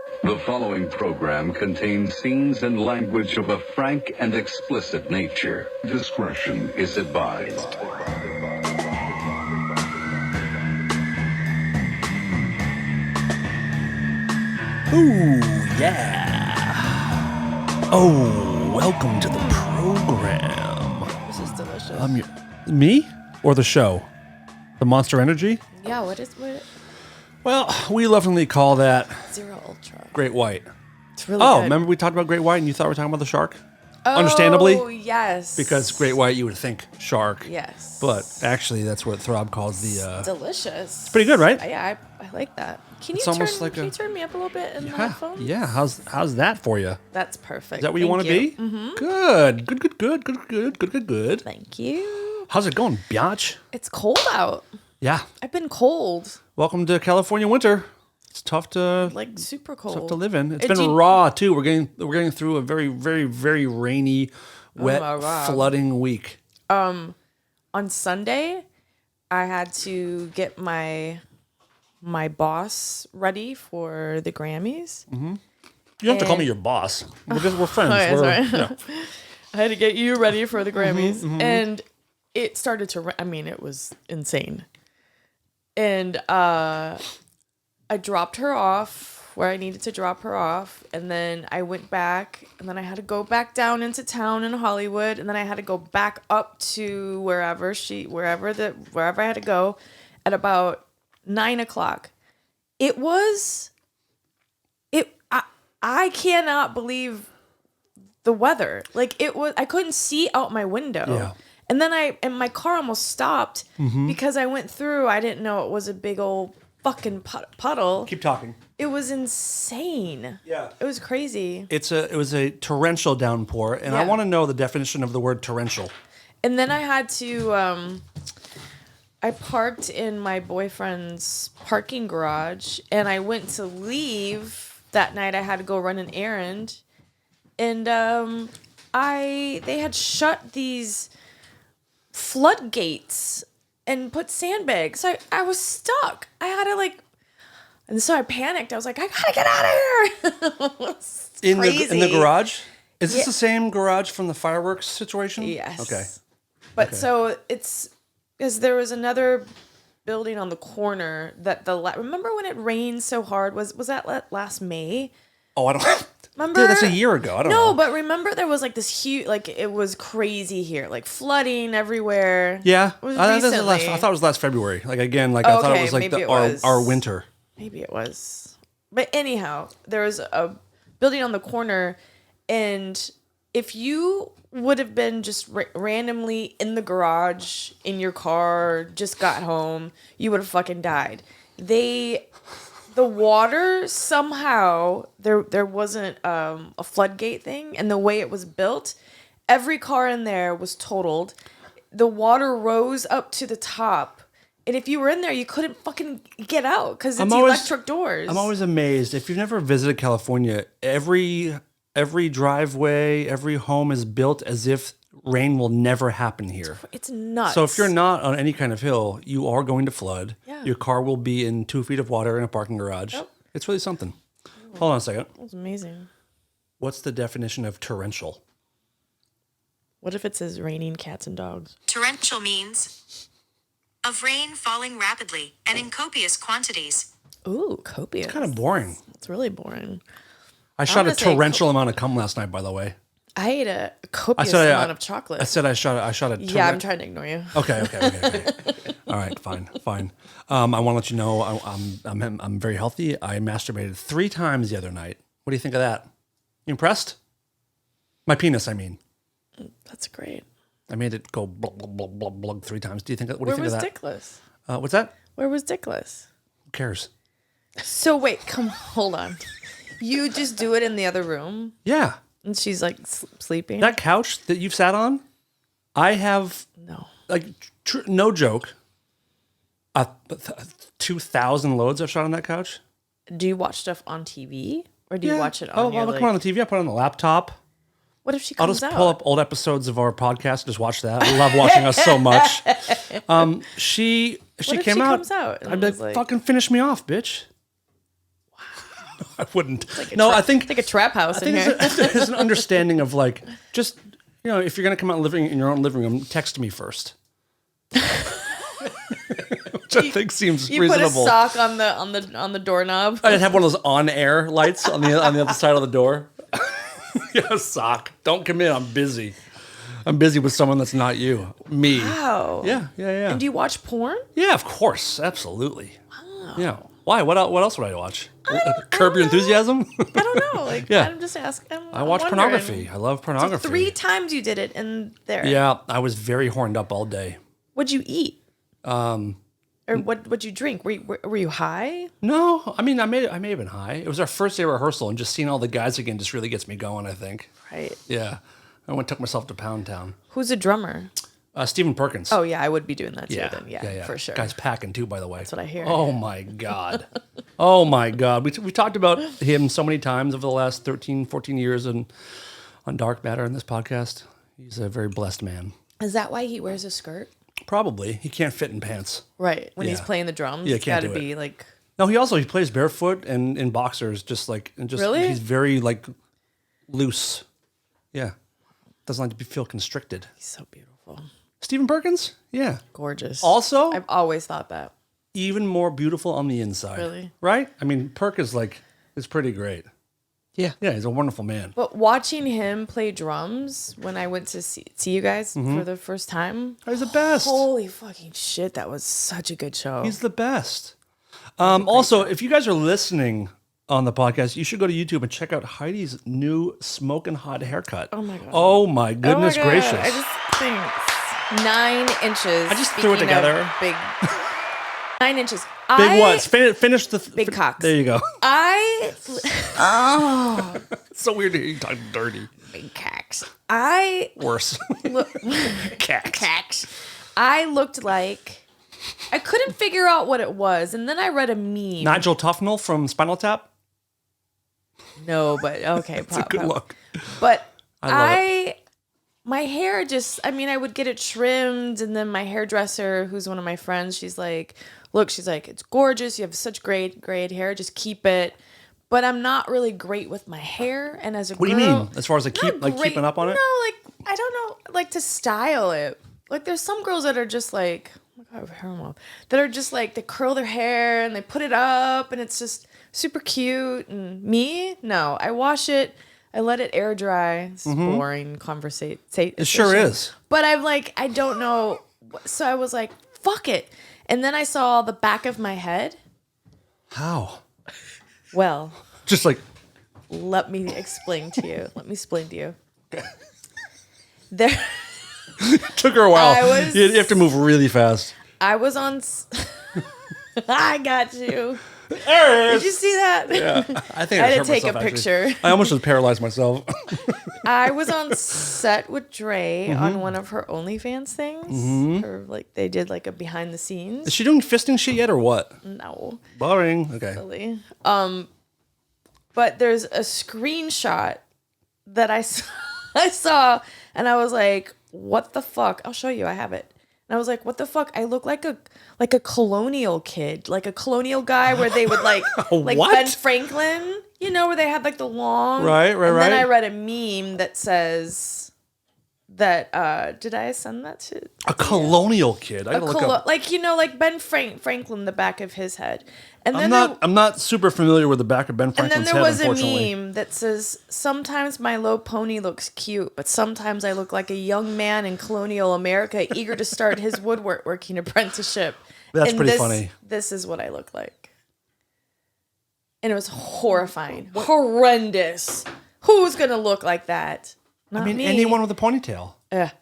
The following program contains scenes and language of a frank and explicit nature. Discretion is advised. Ooh, yeah. Oh, welcome to the program. This is delicious. Me or the show? The Monster Energy? Yeah, what? Well, we lovingly call that Zero Ultra. Great White. It's really good. Remember we talked about Great White and you thought we were talking about the shark? Oh, Understandably. yes. Because Great White, you would think shark. Yes. But actually, that's what Throb calls the... delicious. It's pretty good, right? Yeah, I like that. Can It's you almost turn? like Can you turn me up a little bit in the headphones? Yeah, how's that for you? That's perfect. Is that where you want to be? Mm-hmm. Good. Thank you. How's it going, biatch? It's cold out. Yeah. I've been cold. Welcome to California winter. It's tough to Super cold. tough to live in. It's been raw too. We're getting through a very, very, very rainy, wet, flooding week. On Sunday, I had to get my boss ready for the Grammys. Mm-hmm. You don't have to call me your boss. We're friends. I had to get you ready for the Grammys. And it started to it was insane. And I dropped her off where I needed to drop her off, and then I went back, and then I had to go back down into town in Hollywood, and then I had to go back up to wherever I had to go at about 9:00. I cannot believe the weather. I couldn't see out my window. Yeah. And then my car almost stopped because I went through. I didn't know it was a big old fucking puddle. Keep talking. It was insane. Yeah. It was crazy. It was a torrential downpour, and I want to know the definition of the word torrential. And then I had to I parked in my boyfriend's parking garage, and I went to leave that night. I had to go run an errand, and they had shut these floodgates and put sandbags. So I was stuck. I had to and so I panicked. I was like, I gotta get out of here. In the garage? Is this the same garage from the fireworks situation? Yes. Okay. But so it's because there was another building on the corner that remember when it rained so hard? Was that last May? Oh, I don't. Remember? Dude, that's a year ago. I don't know. No, but remember there was this huge, it was crazy here, flooding everywhere. Yeah. It was I recently. thought it was last February. I thought it was our winter. Maybe it was. But anyhow, there was a building on the corner, and if you would have been just randomly in the garage, in your car, just got home, you would have fucking died. The water, somehow, there wasn't a floodgate thing, and the way it was built, every car in there was totaled. The water rose up to the top, and if you were in there, you couldn't fucking get out because it's electric doors. I'm always amazed. If you've never visited California, every driveway, every home is built as if rain will never happen here. It's nuts. So if you're not on any kind of hill, you are going to flood. Yeah. Your car will be in 2 feet of water in a parking garage. Yep. It's really something. Hold on a second. That was amazing. What's the definition of torrential? What if it says raining cats and dogs? Torrential means of rain falling rapidly and in copious quantities. Ooh, copious. It's kind of boring. It's really boring. I shot a torrential amount of cum last night, by the way. I ate a copious amount of chocolate. I said I shot a yeah, I'm trying to ignore you. Okay. All right, fine. I want to let you know I'm very healthy. I masturbated 3 times the other night. What do you think of that? You impressed? My penis, I mean. That's great. I made it go blug, blug, blug, blug, blug 3 times. What do you think of that? Where was Dickless? What's that? Where was Dickless? Who cares? So wait, hold on. You just do it in the other room? Yeah. And she's sleeping? That couch that you've sat on, I have, no, no joke, 2,000 loads I've shot on that couch. Do you watch stuff on TV? Or do you watch it on I'll put it on the TV. I put it on the laptop. What if she comes out? I'll just pull up old episodes of our podcast and just watch that. I love watching us so much. She came out. Comes out I'd be like, fucking finish me off, bitch. Wow. I wouldn't. I think it's like a trap house in here. There's an understanding of like, just, if you're going to come out living in your own living room, text me first. Which I think seems You reasonable. put a sock on the doorknob. I'd have one of those on-air lights on the other side of the door. Yeah, sock. Don't come in. I'm busy. I'm busy with someone that's not you. Me. Wow. Yeah. And do you watch porn? Yeah, of course. Absolutely. Wow. Yeah. Why? What else would I watch? Curb Your Enthusiasm? I don't know. Like, Yeah. I'm just asking. I watch pornography. I love pornography. So 3 times you did it in there. Yeah, I was very horned up all day. What'd you eat? Or what'd you drink? Were you high? No, I mean, I may have been high. It was our first day of rehearsal, and just seeing all the guys again just really gets me going, I think. Right. Yeah. I went and took myself to Pound Town. Who's a drummer? Stephen Perkins. Oh, yeah, I would be doing that too then. Yeah, for sure. Guy's packing too, by the way. That's what I hear. Oh, my God. Oh, my God. We talked about him so many times over the last 13, 14 years on Dark Matter in this podcast. He's a very blessed man. Is that why he wears a skirt? Probably. He can't fit in pants. Right. When he's Yeah. playing the drums, Yeah, it's can't got to do be it. like... No, he plays barefoot and in boxers, Really? He's very, like, loose. Yeah. Doesn't like to feel constricted. He's so beautiful. Stephen Perkins? Yeah. Gorgeous. Also, I've always thought that. even more beautiful on the inside. Really? Right? I mean, Perk is pretty great. Yeah. Yeah, he's a wonderful man. But watching him play drums when I went to see you guys for the first time, He's the best. holy fucking shit, that was such a good show. He's the best. Also, if you guys are listening on the podcast, you should go to YouTube and check out Heidi's new smoking hot haircut. Oh my God. Oh my goodness Oh my God. gracious. I just think 9 inches. I just threw it speaking together. of Big 9 inches. Big what? Finish the... Big cocks. There you go. Oh, It's so weird to hear you talk dirty. big cocks. I Worse. look. Cacks. Cacks. I looked like I couldn't figure out what it was, and then I read a meme. Nigel Tufnell from Spinal Tap. No, but okay, It's a good look. But I love my hair just, I mean, I would get it trimmed, and then my hairdresser, who's one of my friends, she's like, it's gorgeous. You have such great hair. Just keep it. But I'm not really great with my hair, and as a What girl, do you mean? As far as keeping up on it? No, I don't know, like to style it. Like there's some girls that are just like, oh my God, I have hair on. That are just like, they curl their hair and they put it up, and it's just super cute. And me, no, I wash it. I let it air dry. It's boring conversation. It sure is. But I'm like, I don't know. So I was like, fuck it. And then I saw the back of my head. How? Well, Just like... let me explain to you. There, Took her a while. I was- You have to move really fast. I was on. I got you. There it Did you see that? Yeah, I think I I had hurt to take a myself, actually. picture. I almost just paralyzed myself. I was on set with Dre on one of her OnlyFans things. Or like they did like a behind the Is scenes. she doing fisting shit yet or what? No, Boring. Okay. silly. But there's a screenshot that I saw, and I was like, "What the fuck?" I'll show you. I have it. And I was like, "What the fuck?" I look like a colonial kid, like a colonial guy, where they would like What? Ben Franklin, where they had like the long. Right. And then I read a meme that says that. Did I send that to? A colonial kid. I gotta look up. Like Ben Franklin, the back of his head, and then I'm not super familiar with the back of Ben and then Franklin's there head, was a unfortunately. meme that says, "Sometimes my low pony looks cute, but sometimes I look like a young man in colonial America eager to start his woodworking apprenticeship." That's And pretty funny. This is what I look like. And it was horrifying. Horrendous. Who's going to look like that? Not me. Anyone with a ponytail.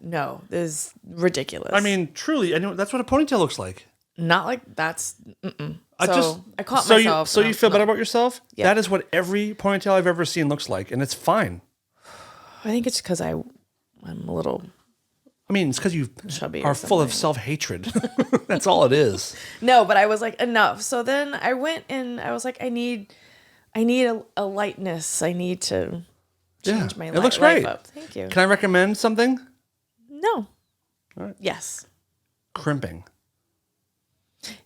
No, this is ridiculous. I mean, truly, that's what a ponytail looks like. not like that's. Mm-mm. I caught so myself. So you feel better about yourself? Yeah. That is what every ponytail I've ever seen looks like, and it's fine. I think it's because I'm a little. I mean, it's because you Chubby or are full of something. self-hatred. That's all it is. No, but I was like, enough. So then I went and I was like, I need a lightness. I need to change my it looks great. life up. Thank you. Can I recommend something? No. All right. Yes. Crimping.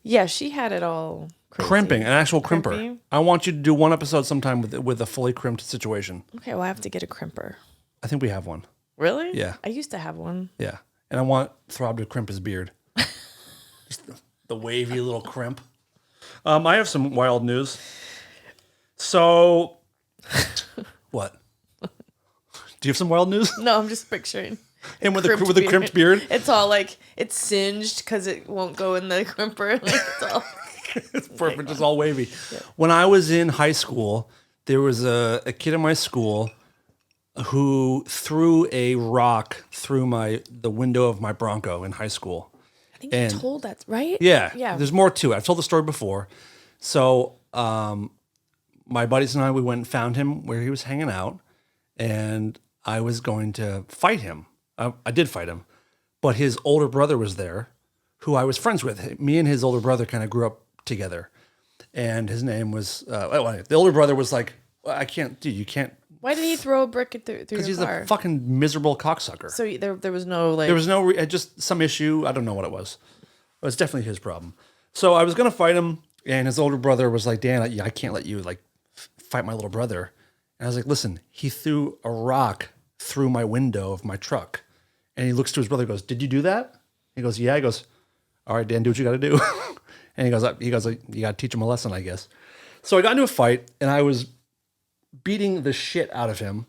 Yeah, she had it all crazy. Crimping, an actual crimper. Crimpy? I want you to do one episode sometime with a fully crimped situation. Okay, well, I have to get a crimper. I think we have one. Really? Yeah. I used to have one. Yeah. And I want Throb to crimp his beard. Just the wavy little crimp. I have some wild news. So, what? Do you have some wild news? No, I'm just picturing. Him with a crimped beard? It's all like, it's singed because it won't go in the crimper. Like, it's all... It's perfect. It's all wavy. Yeah. When I was in high school, there was a kid in my school who threw a rock through the window of my Bronco in high school. I think you told that, right? Yeah. Yeah. There's more to it. I've told the story before. So my buddies and I, we went and found him where he was hanging out, and I was going to fight him. I did fight him, but his older brother was there, who I was friends with. Me and his older brother kind of grew up together, and his name was the older brother was like, I can't, dude, you can't. Why did he throw a brick through your car? Because he's a fucking miserable cocksucker. So there was no like... There was no, just some issue. I don't know what it was. It was definitely his problem. So I was going to fight him, and his older brother was like, Dan, I can't let you like fight my little brother. And I was like, listen, he threw a rock through my window of my truck. And he looks to his brother and goes, did you do that? He goes, yeah. He goes, all right, Dan, do what you got to do. And he goes, you got to teach him a lesson, I guess. So I got into a fight, and I was beating the shit out of him.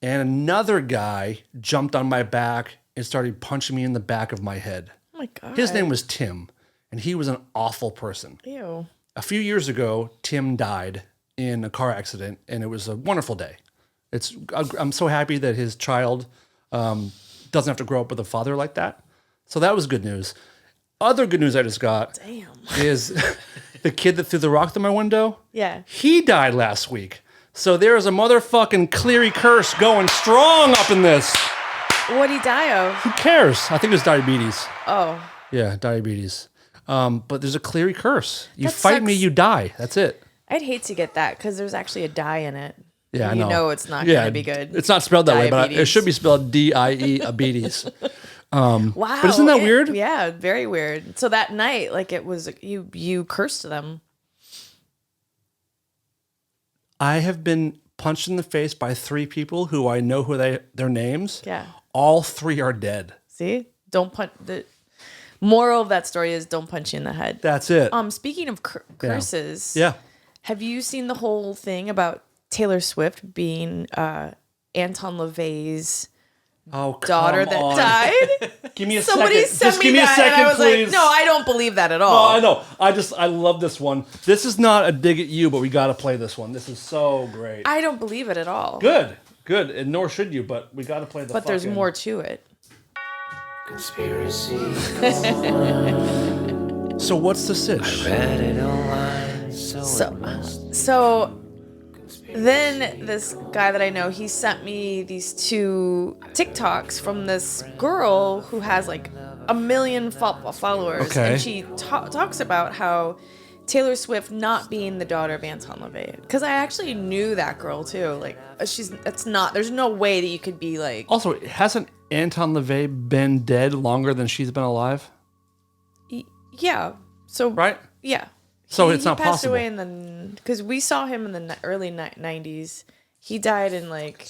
And another guy jumped on my back and started punching me in the back of my head. Oh my God. His name was Tim, and he was an awful person. Ew. A few years ago, Tim died in a car accident, and it was a wonderful day. I'm so happy that his child doesn't have to grow up with a father like that. So that was good news. Other good news I just got is the kid that threw the rock through my window. Yeah. He died last week. So there is a motherfucking Cleary Curse going strong up in this. What'd he die of? Who cares? I think it was diabetes. Oh. Yeah, diabetes. But there's a Cleary Curse. You That fight me, sucks. you die. That's it. I'd hate to get that because there's actually a dye in it. Yeah, I You know. know it's not going to be good. It's not spelled that way, but it Diabetes. should be spelled diabetes. Wow. But isn't that weird? Yeah, very weird. So that night, like it was, you cursed them. I have been punched in the face by 3 people who I know their names. Yeah. All 3 are dead. See? Don't punch. The moral of that story is don't punch you in the head. That's it. Speaking of curses. Yeah. Have you seen the whole thing about Taylor Swift being Anton LaVey's daughter come that on. died? Give me a Somebody second. sent Just me give me a that, second, and I was please. like, no, I don't believe that at Oh, all. I know. I love this one. This is not a dig at you, but we got to play this one. This is so great. I don't believe it at all. Good. And nor should you, but we got to play the But there's fucking- more to it. Conspiracy. So what's the sitch? Read it online, so So- it must. So then this guy that I know, he sent me these 2 TikToks from this girl who has like 1 million followers. Okay. And she talks about how Taylor Swift not being the daughter of Anton LaVey. Because I actually knew that girl too. Like, there's no way that you could be like... Also, hasn't Anton LaVey been dead longer than she's been alive? Yeah. So... Right? Yeah. So it's not he passed possible. away in the... Because we saw him in the early 90s. He died in like...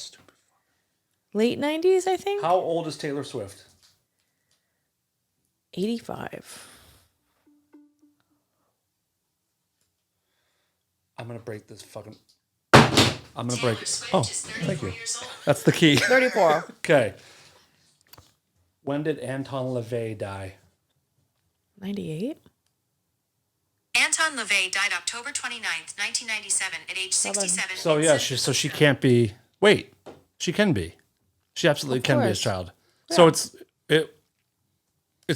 late 90s, I think? How old is Taylor Swift? 85. I'm going to break this fucking... I'm going to break it. Oh, thank you. That's the key. 34. Okay. When did Anton LaVey die? 98? Anton LaVey died October 29th, 1997 at age 67. So yeah, she can't be... Wait. She can be. She absolutely Of can be a course. child. So it's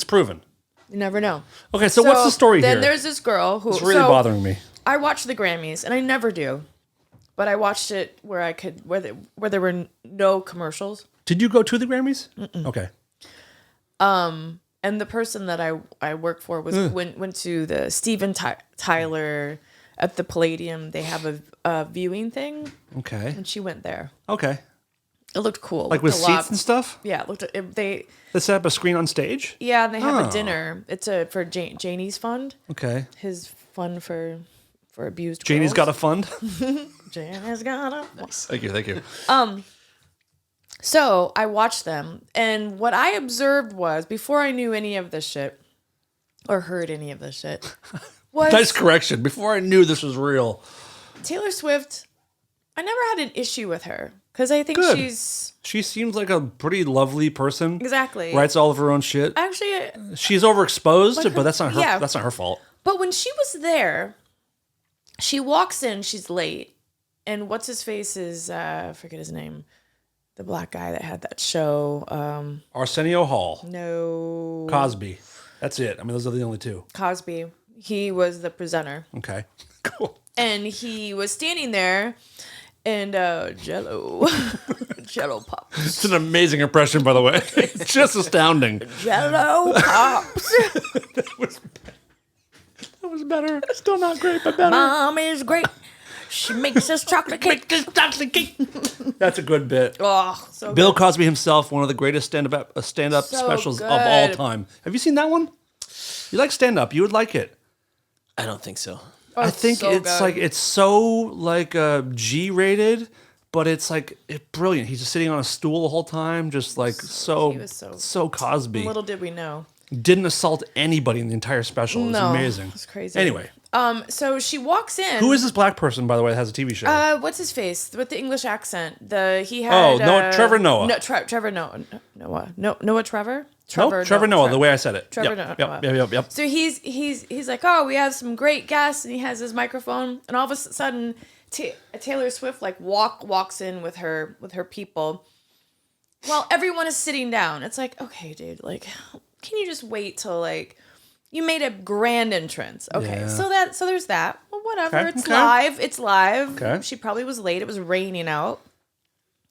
proven. You never know. Okay, so what's the story then here? there's this girl who... It's really bothering me. I watched the Grammys, and I never do. But I watched it where I could... where there were no commercials. Did you go to the Grammys? Okay. And the person that I work for was went to the Steven Tyler at the Palladium. They have a viewing thing, Okay. and she went there. Okay. It looked cool. Like Looked with a seats lot- and stuff? Yeah, it looked. They Set up a screen on stage? and they have Oh. a dinner. It's for Janie's fund. Okay. His fund for abused Janie's girls. got a fund. Janie's got a Thank you. So I watched them, and what I observed was, before I knew any of this shit, or heard any of this shit, was Nice correction. Before I knew this was real. Taylor Swift. I never had an issue with her, because I think Good. she seems like a pretty lovely person. exactly Writes all of her own shit. actually. She's overexposed, Like but that's not her. yeah. That's not her fault. But when she was there, she walks in. She's late, and what's his face is I forget his name. The black guy that had that show. Arsenio Hall, No. Cosby. That's it. I mean, those are the only two. Cosby. He was the presenter. Okay, cool. And he was standing there, and Jello. Jello pops. It's an amazing impression, by the way. It's just astounding. Jello pops. That was better. Still not great, but better. Mom is great. She makes us chocolate cake. That's a good bit. Oh, so Bill good. Cosby himself, one of the greatest stand-up So specials of all good. time. Have you seen that one? You like stand-up? You would like it. I don't think so. Oh, I think so it's good. like it's so like G-rated, but it's like brilliant. He's just sitting on a stool the whole time, just like He was so Cosby. Little did we know. Didn't assault anybody in the entire special. It's No, amazing. it's crazy. Anyway, So she walks in. who is this black person, by the way, that has a TV show? What's his face with the English accent? He had. Oh, Noah- Trevor Noah. No, Trevor Noah. Noah. No, Noah Trevor. Trevor Noah, the way I said it. Trevor Yep, Noah. Yep. So he's like, oh, we have some great guests, and he has his microphone, and all of a sudden, Taylor Swift like walks in with her people, while everyone is sitting down. It's like, okay, dude, like, can you just wait till like you made a grand entrance? Okay, Yeah. so there's that. Well, whatever. Okay, It's okay. live. It's live. Okay. She probably was late. It was raining out.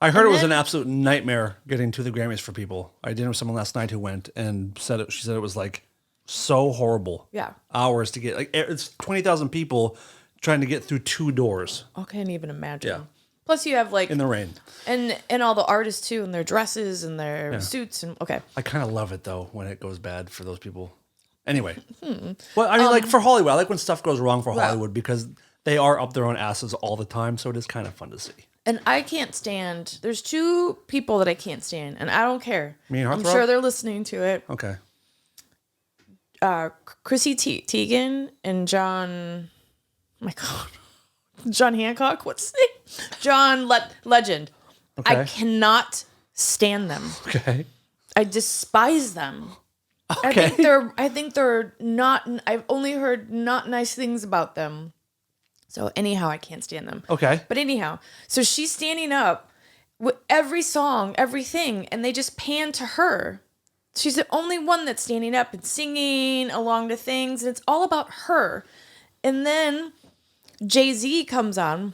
I heard it was then- an absolute nightmare getting to the Grammys for people. I did know someone last night who went and said it. She said it was like so horrible. Yeah. Hours to get, like, it's 20,000 people trying to get through 2 doors I can't even imagine. Yeah. Plus, you have like in the rain. and all the artists too, and their dresses and their suits and okay. I kind of love it though when it goes bad for those people. Anyway, well, I mean, like for Hollywood, I like when stuff goes wrong for Hollywood because they are up their own asses all the time, so it is kind of fun to see. And I can't stand. There's 2 people that I can't stand, and I don't care. Me and I'm Heartthrob? sure they're listening to it. Okay, Chrissy Teigen and John. Oh my God, John Hancock. What's his name? John Legend. I Okay. cannot stand them. okay, I despise them. okay. I think they're not. I've only heard not nice things about them. So anyhow, I can't stand them. Okay. But anyhow, so she's standing up with every song, everything, and they just pan to her. She's the only one that's standing up and singing along to things, and it's all about her. And then Jay-Z comes on,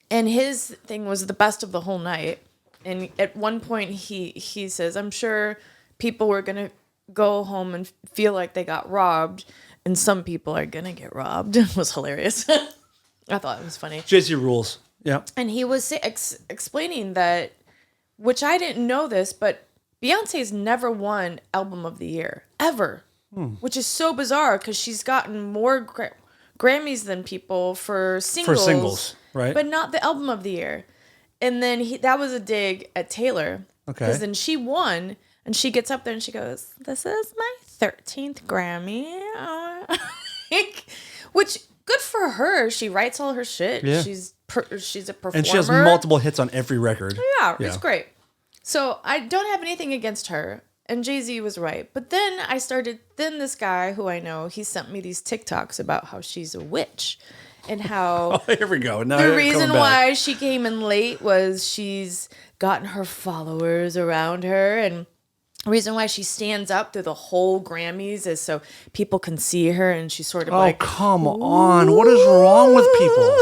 and his thing was the best of the whole night. And at one point, he says, "I'm sure people were gonna go home and feel like they got robbed, and some people are gonna get robbed." It was hilarious. I thought it was funny. Jay-Z rules. Yeah. And he was explaining that, which I didn't know this, but Beyonce's never won Album of the Year, ever. Which is so bizarre because she's gotten more Grammys than people for singles. For singles, right? But not the Album of the Year. And then that was a dig at Taylor. Okay. Because then she won, and she gets up there and she goes, "This is my 13th Grammy." Which, good for her. She writes all her shit. Yeah. She's a performer. And she has multiple hits on every record. Yeah, it's great. So I don't have anything against her. And Jay-Z was right. But then then this guy who I know, he sent me these TikToks about how she's a witch. And how Oh, here we go. Now the you're reason coming back. why she came in late was she's gotten her followers around her. And the reason why she stands up through the whole Grammys is so people can see her. And she's sort of Oh, like, come on. What is wrong with people?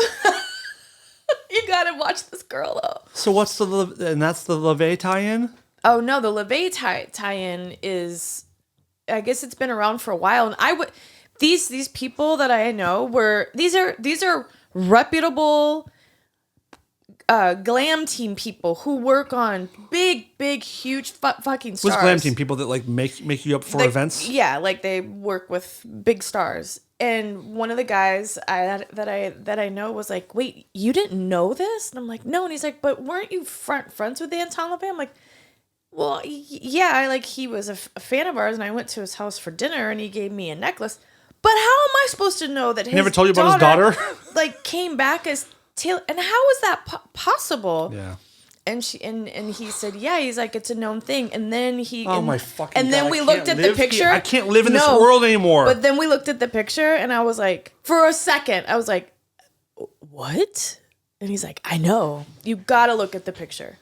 you got to watch this girl though. So what's and that's the LeVay tie-in? Oh no, the LeVay tie-in is, I guess it's been around for a while, and these people that I know these are reputable glam team people who work on big huge fucking stars. What's glam team? People that like make you up for events? Yeah, like they work with big stars. And one of the guys that I know was like, "Wait, you didn't know this?" And I'm like, "No." And he's like, "But weren't you friends with Anton LaVey?" I'm like, "Well, yeah, he was a fan of ours, and I went to his house for dinner, and he gave me a necklace. But how am I supposed to know that his never told you about his daughter? came back as Taylor? And how is that possible?" Yeah. And he said, "Yeah." He's like, "It's a known thing." And then my fucking and then God, we I looked can't at the live here. picture. I can't live in this No, world anymore. But then we looked at the picture, and I was like, for a second, I was like, "What?" And he's like, "I know. You gotta look at the picture."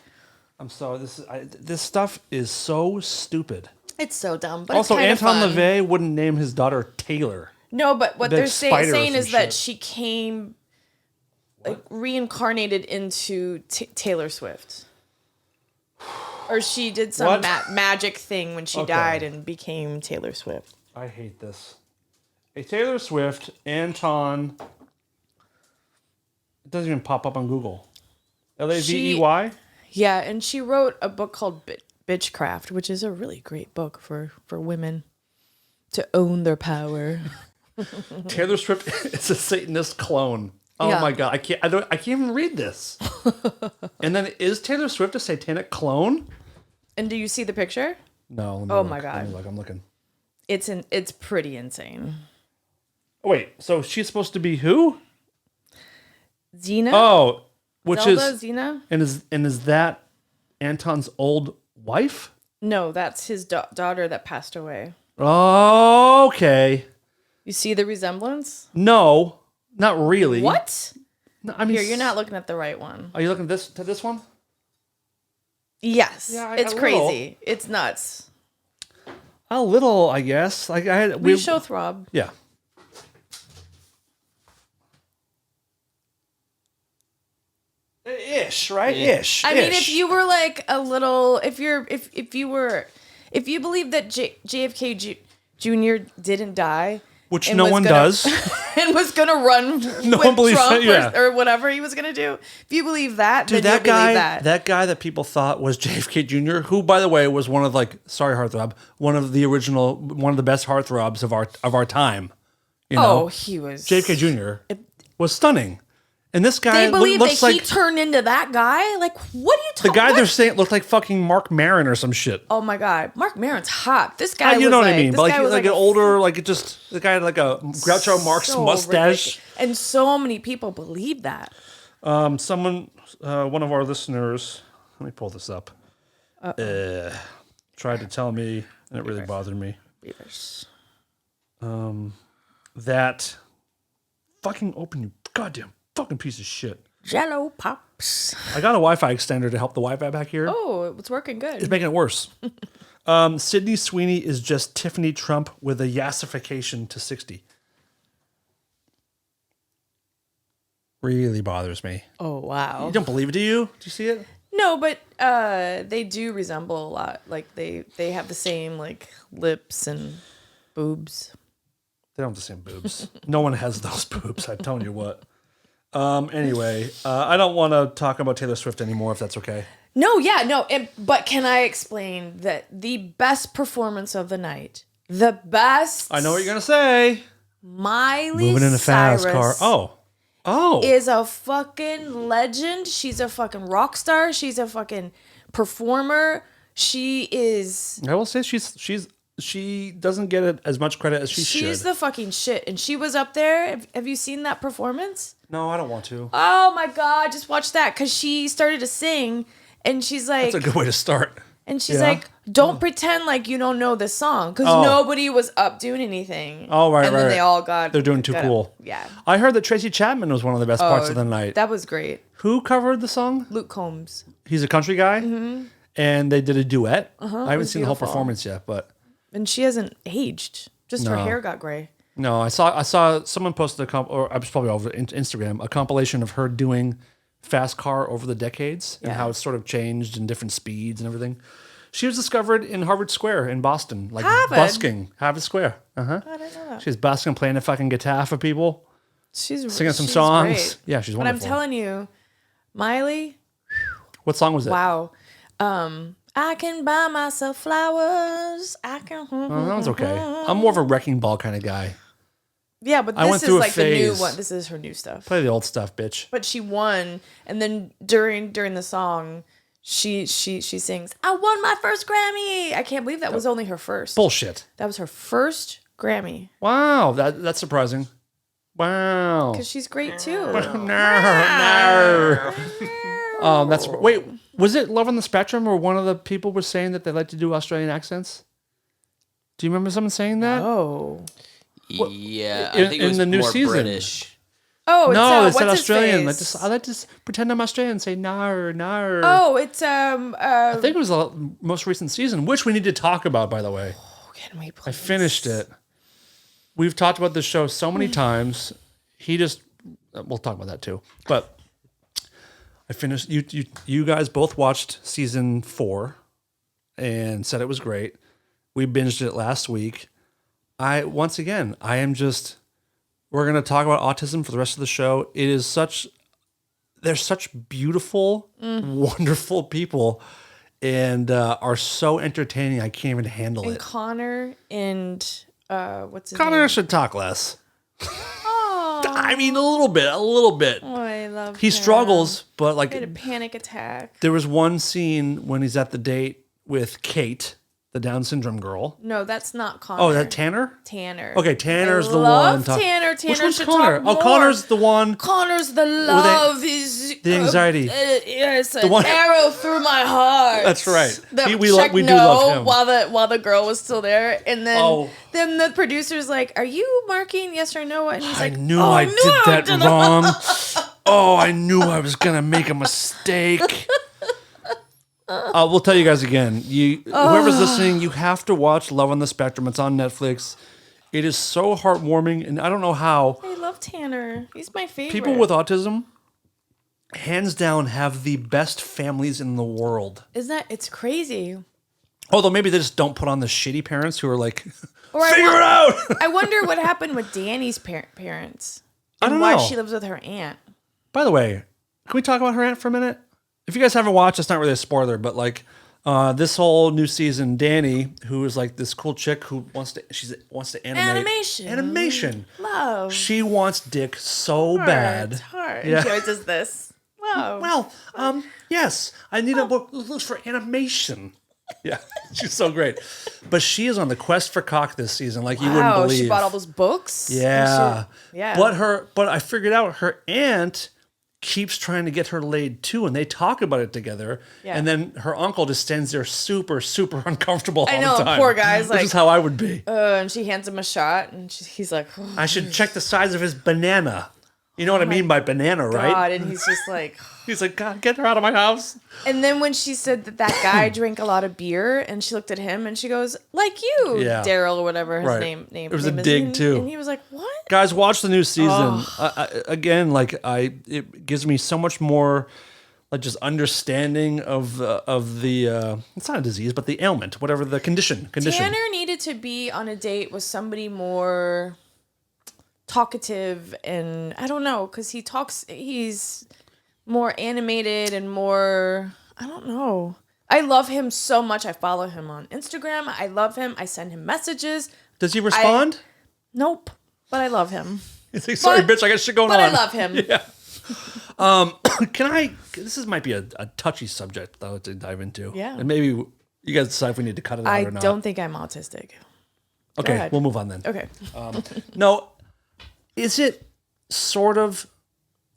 I'm sorry. This stuff is so stupid. It's so dumb. But Also, it's kind Anton of fun. LaVey wouldn't name his daughter Taylor. No, but what Big they're spider or saying some is that shit. she came reincarnated into Taylor Swift. Or she did some What? magic thing when she Okay. died and became Taylor Swift. I hate this. A Taylor Swift, Anton. It doesn't even pop up on Google. Lavey? Yeah, and she wrote a book called Bitchcraft, which is a really great book for women to own their power. Taylor Swift is a Satanist clone. Oh Yeah. my God. I can't even read this. And then is Taylor Swift a satanic clone? And do you see the picture? No. Let me Oh look. my God. Let me look. I'm looking. It's pretty insane. Oh, wait. So she's supposed to be who? Xena? Oh, which Zelda, is Xena? and is that Anton's old wife? No, that's his daughter that passed away. Oh, okay. You see the resemblance? No, not really. What? No, I mean, Here, you're not looking at the right one. Are you looking at this one? Yes. Yeah, it's a crazy. It's nuts. A little, I guess. Like I had We show Throb. Yeah. Ish, right? Ish. I mean, if you were like a little, if you believe that JFK Jr. didn't die, which and no was one gonna- does. and was gonna run No with one believes Trump that, yeah. or whatever he was gonna do. If you believe that, Dude, then that you guy, believe that. that guy that people thought was JFK Jr., who, by the way, was one of sorry, Heartthrob, one of the best heartthrobs of our time. You know, He was JFK Jr. was stunning, and this guy They believe looks that he like turned into that guy. Like, what are you the talking? guy they're saying looked like fucking Mark Maron or some shit. Oh my God, Mark Maron's hot. This guy, You was know what I like- mean? this But guy was like an older, like it just the guy had like a Groucho Marx so mustache. ridiculous. And so many people believe that. Someone, one of our listeners, let me pull this up. Tried to tell me, and it really bothered me. That fucking open, you goddamn fucking piece of shit. Jello pops. I got a Wi-Fi extender to help the Wi-Fi back here. Oh, it's working good. It's making it worse. Sydney Sweeney is just Tiffany Trump with a yassification to 60. Really bothers me. Oh wow. You don't believe it, do you? Do you see it? No, but they do resemble a lot. Like they have the same like lips and boobs. They don't have the same boobs. No one has those boobs. I'm telling you what. Anyway, I don't want to talk about Taylor Swift anymore, if that's okay. No, yeah, no. But can I explain that the best performance of the night, the best? I know what you're gonna say. Miley Moving in a fast Cyrus car. Oh. is a fucking legend. She's a fucking rock star. She's a fucking performer. She is. I will say she doesn't get it as much credit as she should. She's the fucking shit. And she was up there. Have you seen that performance? No, I don't want to. Oh my God, just watch that. Because she started to sing and she's like. That's a good way to start. And she's Yeah. like, don't pretend like you don't know this song. Because Oh. nobody was up doing anything. Oh, right, And then right. they all got. They're doing too got cool. up. Yeah. I heard that Tracy Chapman was one of the best parts of the night. That was great. Who covered the song? Luke Combs. He's a country guy. Mm-hmm. And they did a duet. I haven't was seen the whole beautiful. performance yet, but And she hasn't aged. Just her No. hair got gray. no, I saw someone posted or I was probably over Instagram, a compilation of her doing fast car over the decades and Yeah. how it's sort of changed in different speeds and everything. She was discovered in Harvard Square in Boston, like Harvard? busking Harvard Square. I didn't know that. She was busking, playing the fucking guitar for people, She's singing some she's songs. great. Yeah, she's But wonderful. I'm telling you, Miley, What song was it? wow. I can buy myself flowers. I can. Oh, that one's okay. I'm more of a wrecking ball kind of guy. Yeah, but I went this is through a like the new phase. one. This is her new stuff. Play the old stuff, bitch. But she won, and then during the song, she sings, "I won my first Grammy." I can't believe that was only her first. Bullshit. That was her first Grammy. Wow, that's surprising. Wow. Because she's great too. No. That's wait. Was it Love on the Spectrum, or one of the people was saying that they like to do Australian accents? Do you remember someone saying that? Oh. Yeah, I In- think it was in the new more season. British. Oh, it's, No, they what's said his Australian. face? I like to pretend I'm Australian and say nar nar. Oh, it's I think it was the most recent season, which we need to talk about, by the way. Can we I please? finished it. We've talked about this show so many times. We'll talk about that too. But I finished. You guys both watched season 4 and said it was great. We binged it last week. We're going to talk about autism for the rest of the show. They're such beautiful, wonderful people, and are so entertaining. I can't even handle And it. Connor and what's his Connor name? should talk less. Oh, I mean, a little bit. I love He him. struggles, but He had a like panic attack. there was one scene when he's at the date with Kate, the Down syndrome girl. No, that's not Connor. Oh, that Tanner? Tanner. Okay, Tanner's I the love one. Tanner. Which Tanner one's should Connor? talk more. Oh, Connor's the one. Connor's the love. The anxiety. Yes, The an one- arrow through my heart. That's right. The We check do no love him. while the girl was still there, and then Oh. the producer's like, "Are you marking yes or no?" And he's I like, knew "Oh, I no, did that didn't." wrong. Oh, I knew I was gonna make a mistake. We'll tell you guys again. Whoever's listening, you have to watch Love on the Spectrum. It's on Netflix. It is so heartwarming, and I don't know how I love Tanner. He's my favorite. people with autism, hands down, have the best families in the world. it's crazy. Although maybe they just don't put on the shitty parents who are like, Or figure it out. I wonder what happened with Danny's parents. I And don't why know. she lives with her aunt. By the way, can we talk about her aunt for a minute? If you guys haven't watched, it's not really a spoiler, but like this whole new season, Danny, who is like this cool chick who wants to animate animation. Love. She wants dick so bad. Heart. Yeah. She always does this. Love. Well, yes, I need a book looks for animation. Yeah, she's so great. But she is on the quest for cock this season, like you wouldn't Wow, believe. she bought all those books. Yeah. Yeah. But I figured out her aunt keeps trying to get her laid too, and they talk about it together. Yeah. And then her uncle just stands there super, super uncomfortable all I know, the time. poor guy's This like- is how I would be. And she hands him a shot, and he's like, "Oh I should check the size of his banana. You know what I mean by banana, right? God," and he's just like. He's like, God, get her out of my house. And then when she said that guy drank a lot of beer, and she looked at him, and she goes, "Like you, Yeah. Daryl or whatever his Right. name." It was a name is." dig, And- too. And he was like, "What?" Guys, watch the new season. Oh. Again, it gives me so much more, like just understanding of the it's not a disease, but the ailment, whatever the condition. Tanner needed to be on a date with somebody more talkative, and I don't know, because he's more animated and more, I don't know. I love him so much. I follow him on Instagram. I love him. I send him messages. Does he respond? Nope. But I love him. He's like, sorry, But- bitch, I got shit going But on. I love him. Yeah. Might be a touchy subject though to dive into. Yeah. And maybe you guys decide if we need to cut it out I or not. don't think I'm autistic. Okay, ahead. we'll move on then. Okay. No, is it sort of?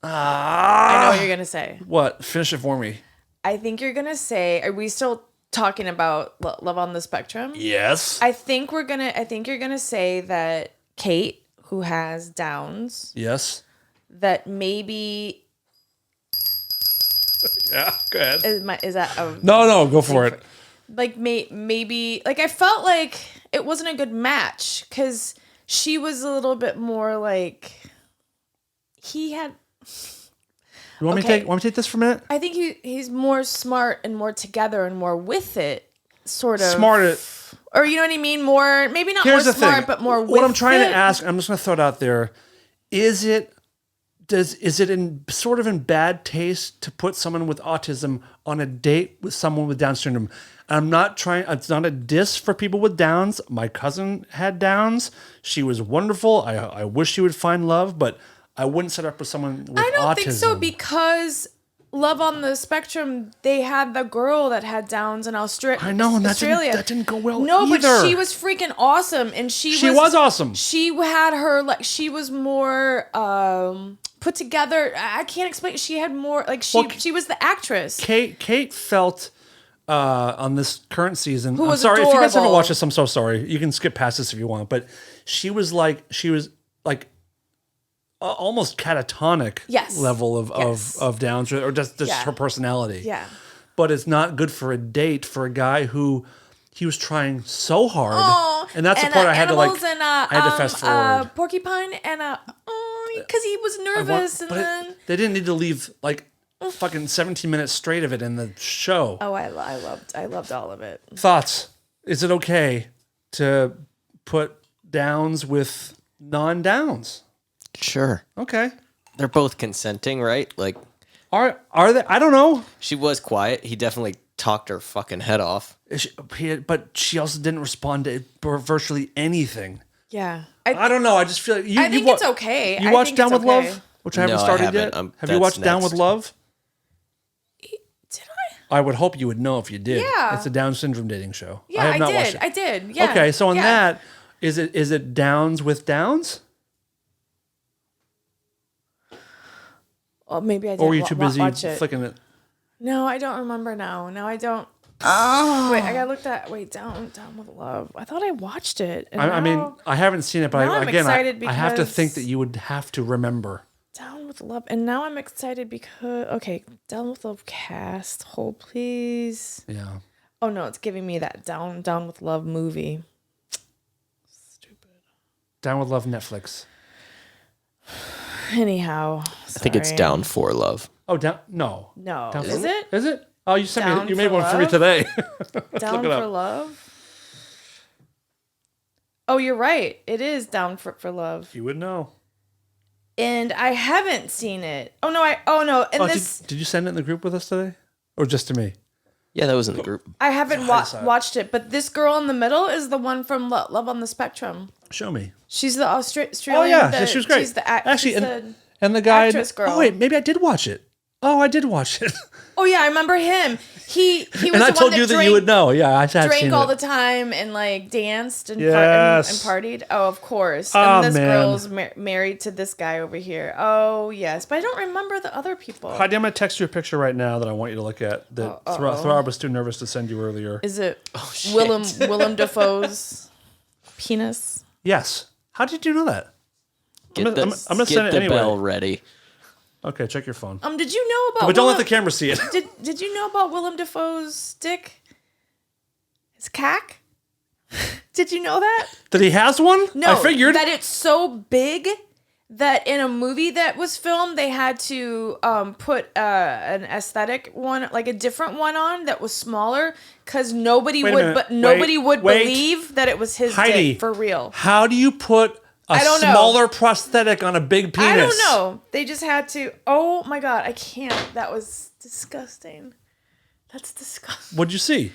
I know what you're gonna say. What? Finish it for me. I think you're gonna say, are we still talking about Love on the Spectrum? Yes. I think you're gonna say that Kate, who has Downs, Yes. that maybe Yeah. Go ahead. is that a No, go for it. like maybe like I felt like it wasn't a good match because she was a little bit more like he had. You want me to Okay. take this for a minute? I think he's more smart and more together and more with it, sort of. Smart. Or you know what I mean? More, maybe not Here's more the smart, thing. but more with What I'm trying it. to ask, I'm just going to throw it out there. Is it is it sort of in bad taste to put someone with autism on a date with someone with Down syndrome? I'm not trying. It's not a diss for people with Downs. My cousin had Downs. She was wonderful. I wish she would find love, but I wouldn't set up with someone with autism. I don't think so, because Love on the Spectrum, they had the girl that had Downs in Australia. I know, and that didn't go well. No, either. but she was freaking awesome, and she was awesome. She had her she was more put together. I can't explain. She had more she was the actress. Kate felt on this current season. Who I'm was sorry if you guys haven't adorable. watched this. I'm so sorry. You can skip past this if you want, but she was like almost catatonic level of Downs or just her personality. Yeah. But it's not good for a date for a guy who he was trying so hard. Oh, and that's the part I had to I had to fast forward. Porcupine and because he was nervous they didn't need to leave fucking 17 minutes straight of it in the show. Oh, I loved all of it. Thoughts? Is it okay to put Downs with non-Downs? Sure. Okay. They're both consenting, right? Like, are they? I don't know. she was quiet. He definitely talked her fucking head off. But she also didn't respond to virtually anything. Yeah. I don't know. I just feel like I think it's okay. You I watched think Down it's with okay. Love, which I haven't No, I started haven't. yet. Have you That's watched Down with next. Love? Did I? I would hope you would know if you did. Yeah. It's a Down syndrome dating show. Yeah, I have not watched did. it. I did. Yeah. Okay, so on yeah. that, is it Downs with Downs? Well, maybe I did. Or were you too busy watch it. flicking it? No, I don't remember now. No, I don't. Oh. Wait, I gotta look that. Wait, Down with Love. I thought I watched it. And I mean, I haven't seen it, but now I'm excited I have to because- think that you would have to remember. Down with Love, and now I'm excited because Down with Love cast. Hold please. Yeah. Oh no, it's giving me that Down with Love movie. Stupid. Down with Love Netflix. Anyhow, I think it's Down for Love. Oh, no. No, Down is for, it Is it? Oh, you sent Down me. You made for one for me Love? today. Down look it for up. Love? Oh, you're right. It is Down for Love, You would know. and I haven't seen it. Oh no, and this Did you send it in the group with us today, or just to me? Yeah, that was in the group. I haven't watched it. But this girl in the middle is the one from Love on the Spectrum. Show me. She's the Australian. Oh yeah, she was great. She's the Actually, she's and the guy. actress girl. Oh wait, maybe I did watch it. Oh, I did watch it. Oh yeah, I remember him. He was And the I one told that you that drank, you would know. Yeah, I had seen drank all it. the time and danced and, Yes. and partied. Oh, of course. Oh, And this man. girl's married to this guy over here. Oh yes, but I don't remember the other people. Heidi, I'm going to text you a picture right now that I want you to look at. That Throb was too nervous to send you earlier. Is it shit. Willem Dafoe's penis? Yes. How did you know that? Get I'm gonna send get it the anyway. bell ready. Okay, check your phone. Did you know about? But don't let the camera see it. Did you know about Willem Dafoe's dick? His cack? Did you know that? That he has one? No, I figured. that it's so big that in a movie that was filmed, they had to put an aesthetic one, like a different one on that was smaller, because nobody Wait a would, minute. but nobody would Wait. believe that it was his Heidi, dick for real. How do you put a I don't know. smaller prosthetic on a big penis? I don't know. They just had to. Oh my god, I can't. That was disgusting. That's disgusting. What'd you see?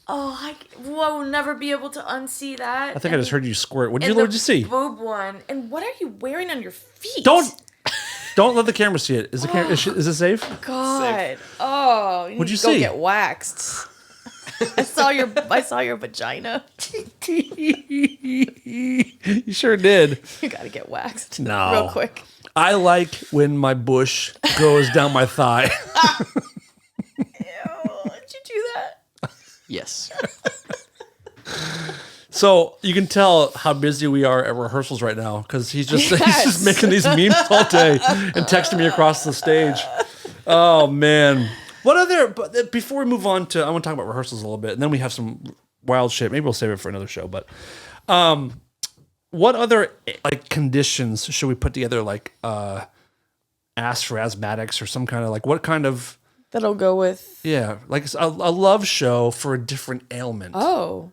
Oh, I will never be able to unsee that. I think I just heard you squirt. What'd And you the see? Boob one. And what are you wearing on your feet? Don't let the camera see it. Is the camera? Is it safe? God. Oh, you What'd need you to go see? get waxed. I saw your vagina. You sure did. You gotta get waxed. No. Real quick. I like when my bush goes down my thigh. Ew, did you do that? Yes. So you can tell how busy we are at rehearsals right now because he's just Yes. making these memes all day and texting me across the stage. Oh man. What other? But before we move on to, I want to talk about rehearsals a little bit, and then we have some wild shit. Maybe we'll save it for another show. But what other conditions should we put together? Ask for asthmatics or some kind of what kind of That'll go with. a love show for a different ailment. Oh.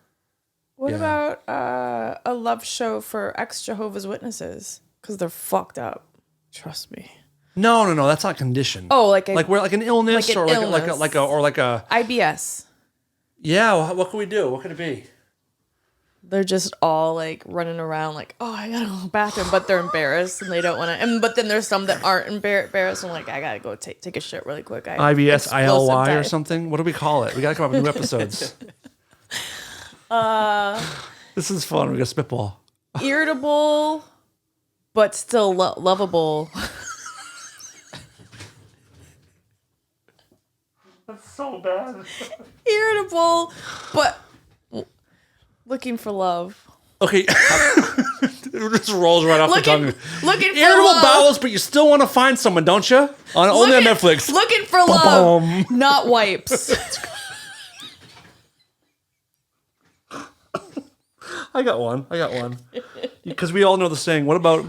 What Yeah. about a love show for ex Jehovah's Witnesses? Because they're fucked up. Trust me. No, that's not condition. Oh, like an illness, like an or illness. like a. IBS. Yeah, what can we do? What could it be? They're just all like running around like, oh, I gotta go to the bathroom, but they're embarrassed and they don't want to. But then there's some that aren't embarrassed and like, I gotta go take a shit really quick. IBS, ILY or something. What do we call it? We gotta come up with new episodes. This is fun. We got spitball. Irritable, but still lovable. That's so bad. Irritable, but looking for love. Okay. It just rolls right off the tongue. Looking for Irritable love. bowels, but you still want to find someone, don't you? Only on Netflix. Looking for love, not wipes. I got one. Because we all know the saying, what about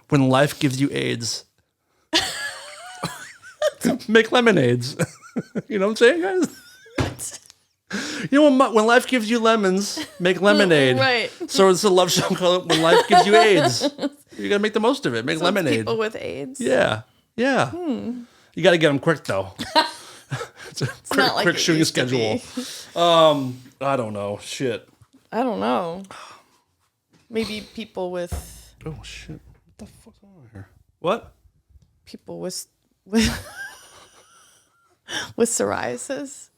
when life gives you AIDS? Make lemonades. You know what I'm saying, guys? You know, when life gives you lemons, make lemonade. Right. So it's a love song called When Life Gives You AIDS. You got to make the most of it. Make So lemonade. People with AIDS. Yeah. You got to get them quick, though. It's a quick it shooting used to schedule. I don't know. Shit. I don't know. Maybe people with Oh, shit. What the fuck's going on here? What? people with with psoriasis.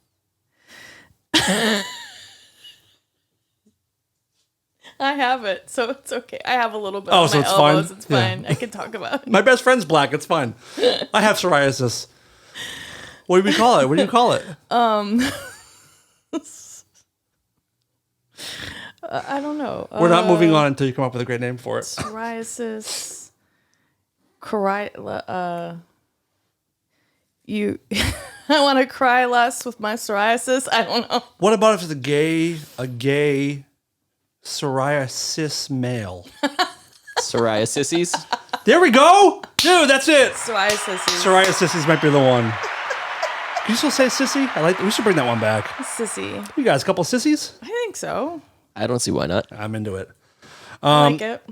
I have it, so it's okay. I have a little bit. Oh, on so my it's fine? elbows. It's Yeah. fine. I can talk about it. My best friend's black. It's fine. I have psoriasis. What do we call it? What do you call it? I don't know. We're not moving on until you come up with a great name for it. Psoriasis. You. I want to cry less with my psoriasis. I don't know. What about if it's a gay psoriasis male? Psoriasissies. There we go, dude. That's it. Psoriasis. Psoriasis might be the one. Can you still say sissy? We should bring that one back. Sissy. You guys, a couple of sissies? I think so. I don't see why not. I'm into it. I like it.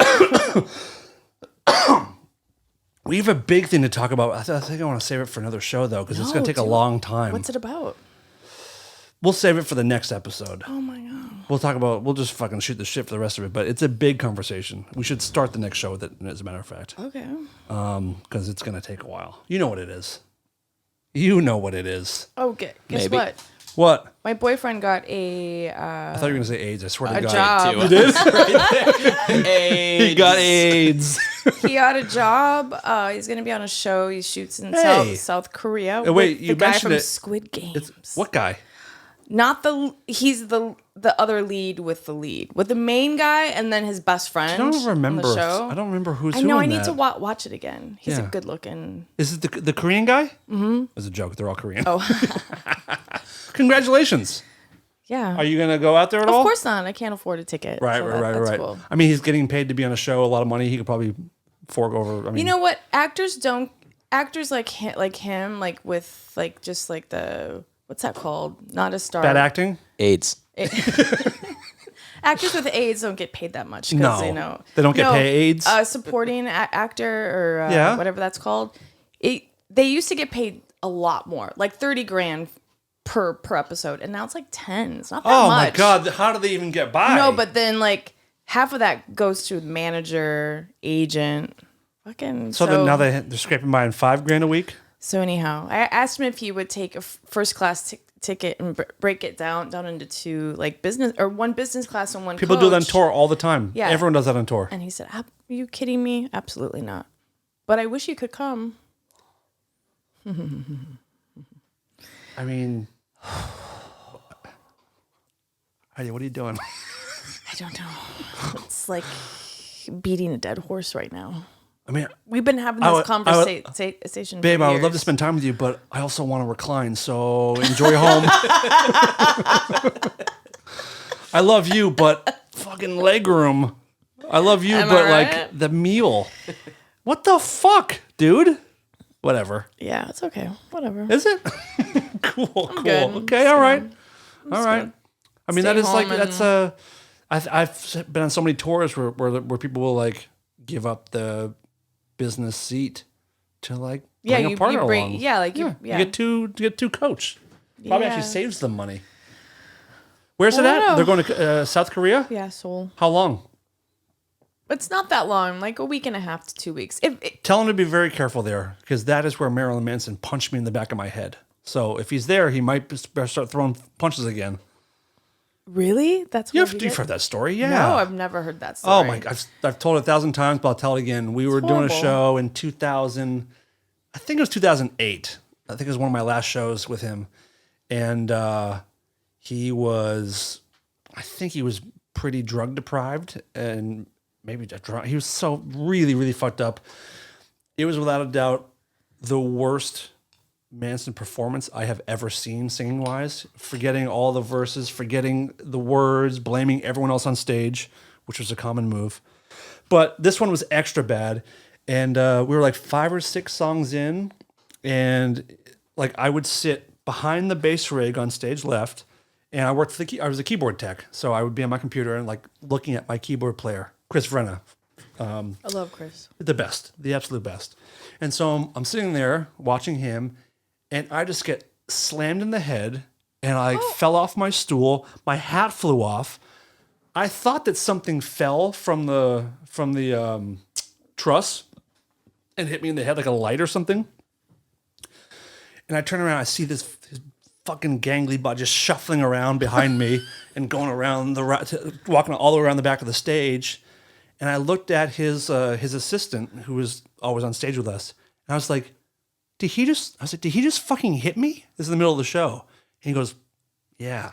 We have a big thing to talk about. I think I want to save it for another show, though, because it's going to take a long time. What's it about? We'll save it for the next episode. Oh my god. We'll just fucking shoot the shit for the rest of it, but it's a big conversation. We should start the next show with it, as a matter of fact. Okay. Because it's going to take a while. You know what it is. You know what it is. Oh, guess Maybe. what? What? My boyfriend got a I thought you were going to say AIDS. I swear to a God. job. You did? AIDS. He got AIDS. He got a job. He's gonna be on a show. He shoots in Hey. South Korea. Oh, wait, with you the guy mentioned from it. Squid Games. What guy? Not the. He's the other lead with the main guy, and then his best friend. I don't remember. On the show. I don't remember who's I who know. in I need that. to watch it again. He's Yeah. a good looking. Is it the Korean guy? Mm-hmm. It's a joke. They're all Korean. Oh, Congratulations. yeah. Are you going to go out there at all? Of course not. I can't afford a ticket. Right, so right. that's cool. I mean, he's getting paid to be on a show, a lot of money. He could probably fork over. I mean, You know what? Actors like him, like with like just like the what's that called? Not a star. bad acting? AIDS. Actors with AIDS don't get paid that much. No. They don't get paid AIDS? Supporting actor or Yeah. whatever that's called. They used to get paid a lot more, like 30 grand per episode, and now it's like 10. It's not that Oh much. my God. How do they even get by? No, but then like half of that goes to the manager, agent. Fucking. So then now they're scraping by in $5,000 a week? So anyhow, I asked him if he would take a first class ticket and break it down into two, like business or one business class and one. People do that on tour all the time. Yeah. Everyone does that on tour. And he said, "Are you kidding me? Absolutely not. But I wish you could come." I mean, Heidi, what are you doing? I don't know. It's like beating a dead horse right now. I mean, We've been having I this would- conversation. babe, for I would love to years. spend time with you, but I also want to recline. So enjoy home. I love you, but fucking leg room. I love you, Am I but right? like the meal. What the fuck, dude? Whatever. Yeah, it's okay. Whatever. Is it? Cool. good. Okay. All right. All right. gonna I mean, stay that is like home and- that's I've been on so many tours where people will like give up the business seat to like bring a partner along. You get two coach. Probably Yeah. actually saves them money. Where's it at? know. They're going to South Korea? Yeah, Seoul. How long? It's not that long, like a week and a half to 2 weeks. Tell him to be very careful there, because that is where Marilyn Manson punched me in the back of my head. So if he's there, he might start throwing punches again. Really? That's what You've heard that story, yeah? No, I've never heard that story. Oh my! I've told it 1,000 times, but I'll tell it again. We were doing a horrible. show in 2000. I think it was 2008. I think it was one of my last shows with him, and he was. I think he was pretty drug deprived, and maybe drunk. He was so really fucked up. It was without a doubt the worst Manson performance I have ever seen singing wise, forgetting all the verses, forgetting the words, blaming everyone else on stage, which was a common move. But this one was extra bad. And we were like 5 or 6 songs in, and like I would sit behind the bass rig on stage left, and I worked for I was a keyboard tech. So I would be on my computer and like looking at my keyboard player, Chris Vrenna. I love Chris. The best, the absolute best. And so I'm sitting there watching him, and I just get slammed in the head, and I fell off my stool. My hat flew off. I thought that something fell from the truss and hit me in the head like a light or something. And I turn around, I see this fucking gangly body just shuffling around behind me and going around walking all around the back of the stage. And I looked at his assistant, who was always on stage with us, and I was like, did he just fucking hit me? This is in the middle of the show. And he goes, yeah.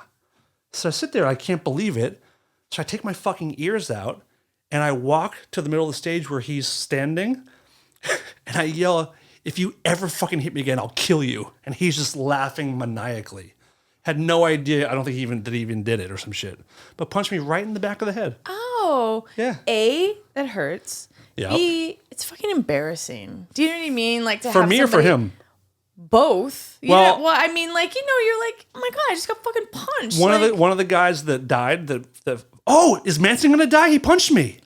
So I sit there, I can't believe it. So I take my fucking ears out, and I walk to the middle of the stage where he's standing, and I yell, if you ever fucking hit me again, I'll kill you. And he's just laughing maniacally. Had no idea, I don't think he even did it or some shit. But punched me right in the back of the head. Oh. Yeah. A, that hurts. Yeah. B, it's fucking embarrassing. Do you know what I mean? Like to For have me or for somebody- him? Both. Well- Well, I mean, like, you're like, oh my God, I just got fucking punched. One of the guys that died, oh, is Manson gonna die? He punched me.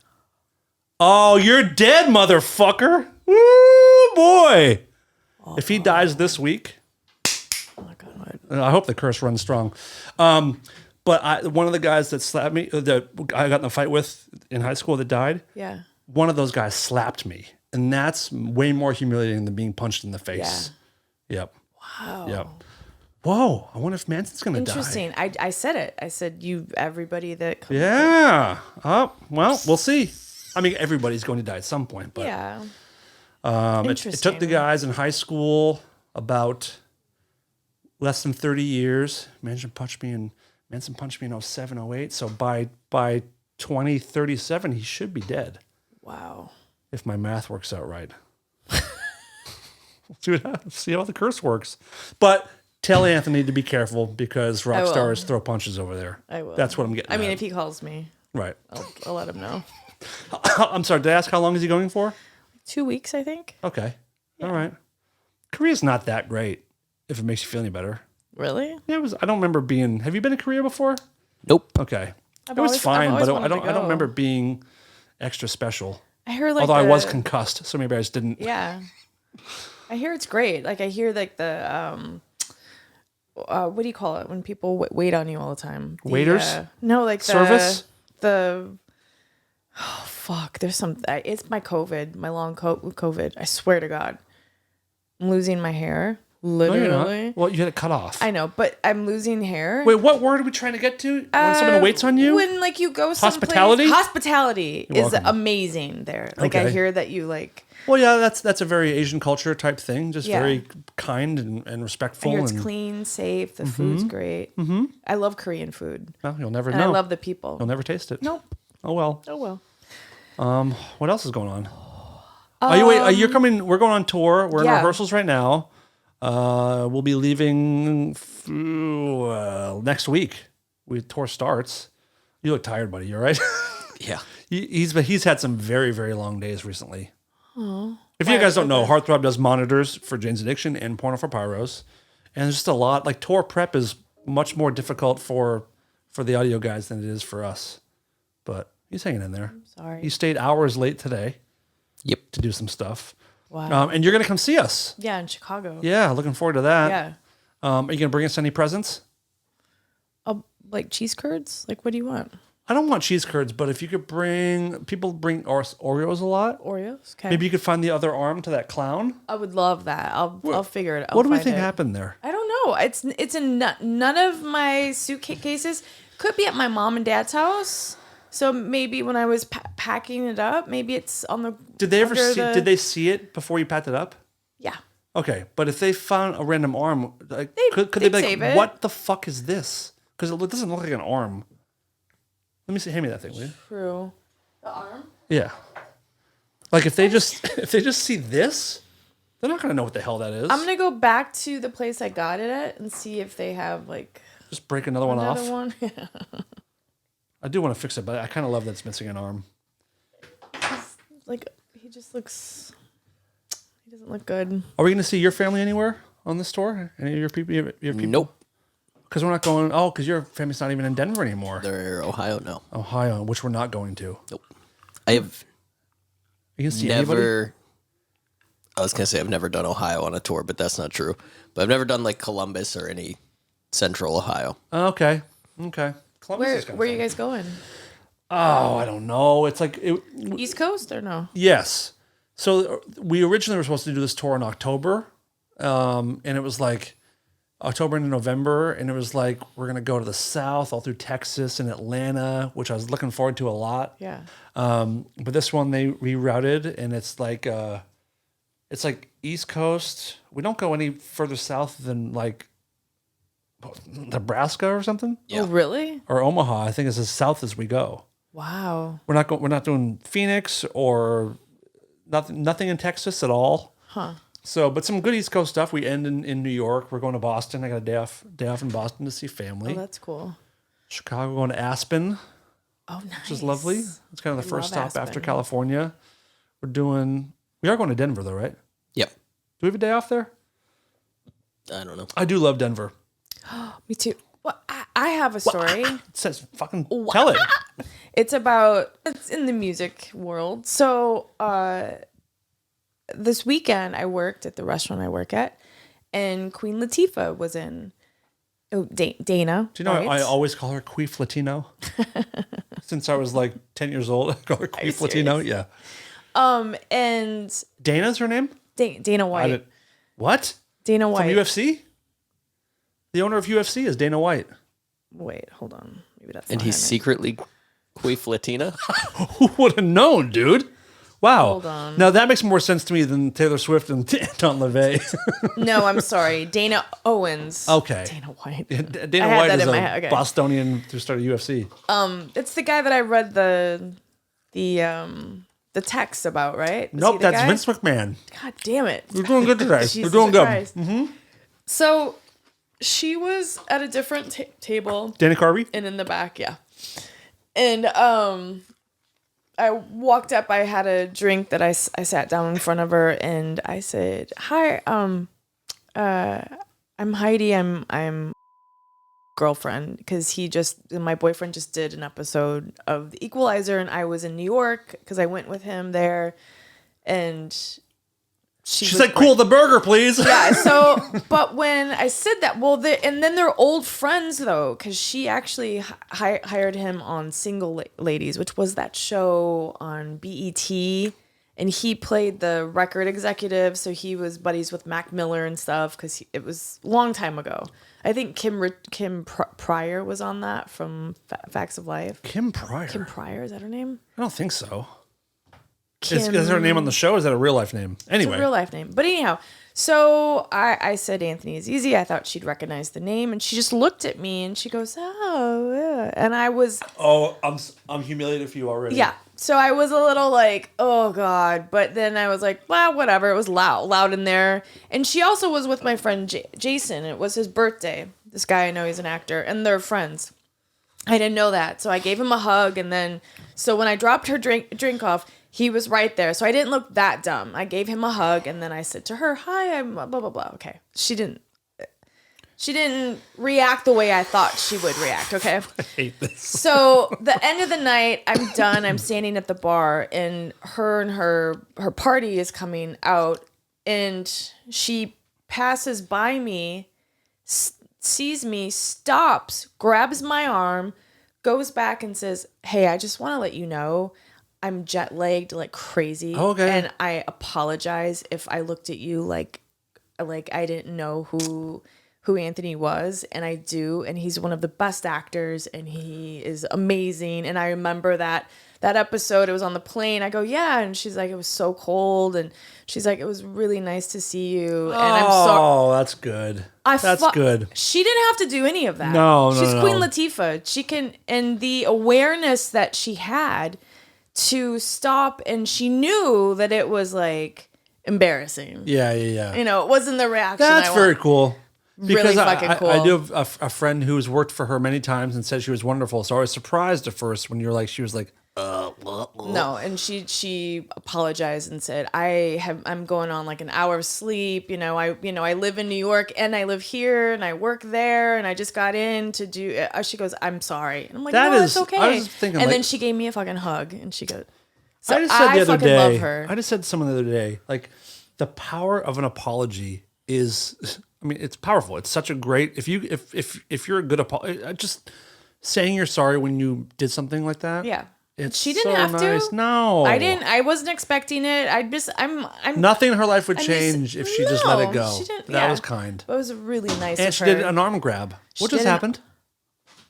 Oh, you're dead, motherfucker. Woo, boy. If he dies this week, Oh my God. I hope the curse runs strong. But one of the guys that slapped me, that I got in a fight with in high school that died, Yeah. one of those guys slapped me. And that's way more humiliating than being punched in the face. Yep. Wow. Yep. Whoa, I wonder if Manson's going to die. Interesting. I said it. I said, everybody that comes. Yeah. Oh, well, we'll see. I mean, everybody's going to die at some point. But Yeah. it took the guys in high school about less than 30 years. Manson punched me in 07, 08. So by 2037, he should be dead. Wow. If my math works out right. See how the curse works. But tell Anthony to be careful, because rock will. stars throw punches over there. I will. That's what I'm getting I mean, at. if he calls me, Right. I'll let him know. I'm sorry, did I ask how long is he going for? 2 weeks, I think. Okay. All right. Korea's not that great, if it makes you feel any better. Really? Yeah, I don't remember being. Have you been to Korea before? Nope. Okay. I've It was always fine, but wanted I to don't go. remember being extra special. I heard like Although I was concussed, so maybe I just didn't. Yeah. I hear it's great. Like I hear like the what do you call it when people wait on you all the time? Waiters? No, like Service? Oh fuck! There's some. It's my COVID, my long COVID. I swear to God, I'm losing my hair. No, you're Literally. not. Well, you had it cut off. I know, but I'm losing hair. Wait, what word are we trying to get to? When someone waits on you? When like you go someplace. Hospitality? Hospitality You're is welcome. amazing there. Like I Okay. hear that you like. Well, yeah, that's a very Asian culture type thing. Just Yeah. very kind and I respectful. hear it's and clean, safe. The food's great. Mm-hmm. I love Korean food, well, you'll never and know. I love the people. You'll never taste it. Nope. Oh well. Oh well. What else is going on? You're coming. We're going on tour. We're in Yeah. rehearsals right now. We'll be leaving next week. Tour starts. You look tired, buddy. You all right? Yeah. He's had some very, very long days recently. If you guys don't know, Heartthrob does monitors for Jane's Addiction and Porno for Pyros, and there's just a lot. Like tour prep is much more difficult for the audio guys than it is for us. But he's hanging in there. Sorry. He stayed hours late today. Yep. to do some stuff. Wow. And you're gonna come see us. Yeah, in Chicago. Yeah, looking forward to that. Yeah. Are you gonna bring us any presents? Like cheese curds? Like, what do you want? I don't want cheese curds, but if you could people bring Oreos a lot. Oreos? Okay. Maybe you could find the other arm to that clown. I would love that. I'll figure it out. What do we find think it. happened there? I don't know. It's in none of my suitcases. Could be at my mom and dad's house. So maybe when I was packing it up, maybe it's on the. Did they ever see? Did they see it before you packed it up? Yeah. Okay, but if they found a random arm, like, could they they'd be like, save it. "What the fuck is this?" Because it doesn't look like an arm. Let me see. Hand me that thing, will you? True. The arm. Yeah. Like if they just see this, they're not gonna know what the hell that is. I'm gonna go back to the place I got it at and see if they have like just break another one off. another one. Yeah. I do want to fix it, but I kind of love that it's missing an arm. Like he just looks. He doesn't look good. Are we gonna see your family anywhere on this tour? Any of your people? Your people? Nope. Because we're not going. Oh, because your family's not even in Denver anymore. They're Ohio now. Ohio, which we're not going to. Nope. I have You can see anybody? never. I was gonna say I've never done Ohio on a tour, but that's not true. But I've never done like Columbus or any Central Ohio. Okay. Columbus is kinda Where are you fun. guys going? Oh, I don't know. It's like East Coast or no? yes. So we originally were supposed to do this tour in October, and it was like October into November, and it was like we're gonna go to the South, all through Texas and Atlanta, which I was looking forward to a lot. Yeah. But this one they rerouted, and it's like East Coast. We don't go any further south than like Nebraska or something, Yeah. Oh, really? or Omaha. I think it's as south as we go. Wow. We're not doing Phoenix or nothing in Texas at all. Huh. So, but some good East Coast stuff. We end in New York. We're going to Boston. I got a day off in Boston to see family. Oh, that's cool. Chicago, going to Aspen, Oh, nice. which is lovely. It's kind of the first love stop after Aspen. California. We are going to Denver though, right? Yep. Do we have a day off there? I don't know. I do love Denver. Me too. Well, I have a story. It says fucking tell it. It's in the music world. So this weekend I worked at the restaurant I work at, and Queen Latifah was in. Oh, Dana. Do you know right? I always call her Queef Latino? Since I was like 10 years old, I call her you Queef Latino. serious? Yeah. And Dana's her name? Dana White. What? Dana From White. UFC? The owner of UFC is Dana White. Wait, hold on. Maybe that's. And not he's her name. secretly Queef Latina. Who would have known, dude? Wow. Hold on. Now that makes more sense to me than Taylor Swift and Anton LaVey. No, I'm sorry. Dana Owens. Okay. Dana White. Dana I had White that is in a my head. Okay. Bostonian who started UFC. It's the guy that I read the text about, right? Is he Nope, the that's guy? Vince McMahon. God damn it. You're doing good today. You're Jesus doing good. Christ. So she was at a different table Dana Carvey? and in the back, yeah. And I walked up. I had a drink that I sat down in front of her, and I said, "Hi, I'm Heidi. I'm girlfriend," because my boyfriend just did an episode of The Equalizer, and I was in New York because I went with him there, and She's like, cool, the burger, please. yeah. So, but when I said that, and then they're old friends though, because she actually hired him on Single Ladies, which was that show on BET, and he played the record executive. So he was buddies with Mac Miller and stuff because it was a long time ago. I think Kim Pryor was on that from Facts of Life. Kim Pryor. Kim Pryor, is that her name? I don't think so. Kim, Is her name on the show? Or is that a real life name? Anyway. It's a real life name. But anyhow, so I said Anthony is easy. I thought she'd recognize the name, and she just looked at me and she goes, "Oh, yeah." And I was, Oh, I'm humiliated for you already. yeah. So I was a little like, oh God. But then I was like, well, whatever. It was loud in there. And she also was with my friend Jason. It was his birthday. This guy I know, he's an actor, and they're friends. I didn't know that, so I gave him a hug, and then so when I dropped her drink off, he was right there. So I didn't look that dumb. I gave him a hug, and then I said to her, "Hi, I'm blah blah blah." Okay, she didn't She didn't react the way I thought she would react, okay? I hate this. So the end of the night, I'm done. I'm standing at the bar, and her party is coming out, and she passes by me, sees me, stops, grabs my arm, goes back and says, "Hey, I just want to let you know I'm jet lagged like crazy. Okay. And I apologize if I looked at you like I didn't know who Anthony was, and I do, and he's one of the best actors, and he is amazing." And I remember that episode, it was on the plane. I go, "Yeah," and she's like, "It was so cold," and she's like, "It was really nice to see you." And I'm sorry. Oh, that's good. That's good. She didn't have to do any of that. No, she's no. Queen Latifah. She can, and the awareness that she had to stop, and she knew that it was like embarrassing. Yeah. You know, it wasn't the reaction. That's very cool. Because Really fucking cool. I do have a friend who's worked for her many times and said she was wonderful. So I was surprised at first when she was like, No, and she apologized and said, I'm going on like an hour of sleep. I live in New York and I live here and I work there and I just got in to do. She goes, "I'm sorry." And I'm like, "No, it's okay." I was thinking, and then she gave me a fucking hug and she goes, so I just said the other fucking day. love her. I just said to someone the other day, like the power of an apology is. I mean, it's powerful. It's such a great if you're a good just saying you're sorry when you did something like that. Yeah. It's She didn't so have nice. to. No, I didn't. I wasn't expecting it. I'm Nothing in her life would I'm change just- if she just let it no, go. she didn't- That yeah. was kind. It was really nice And of she her. did an arm grab. What She just did an- happened?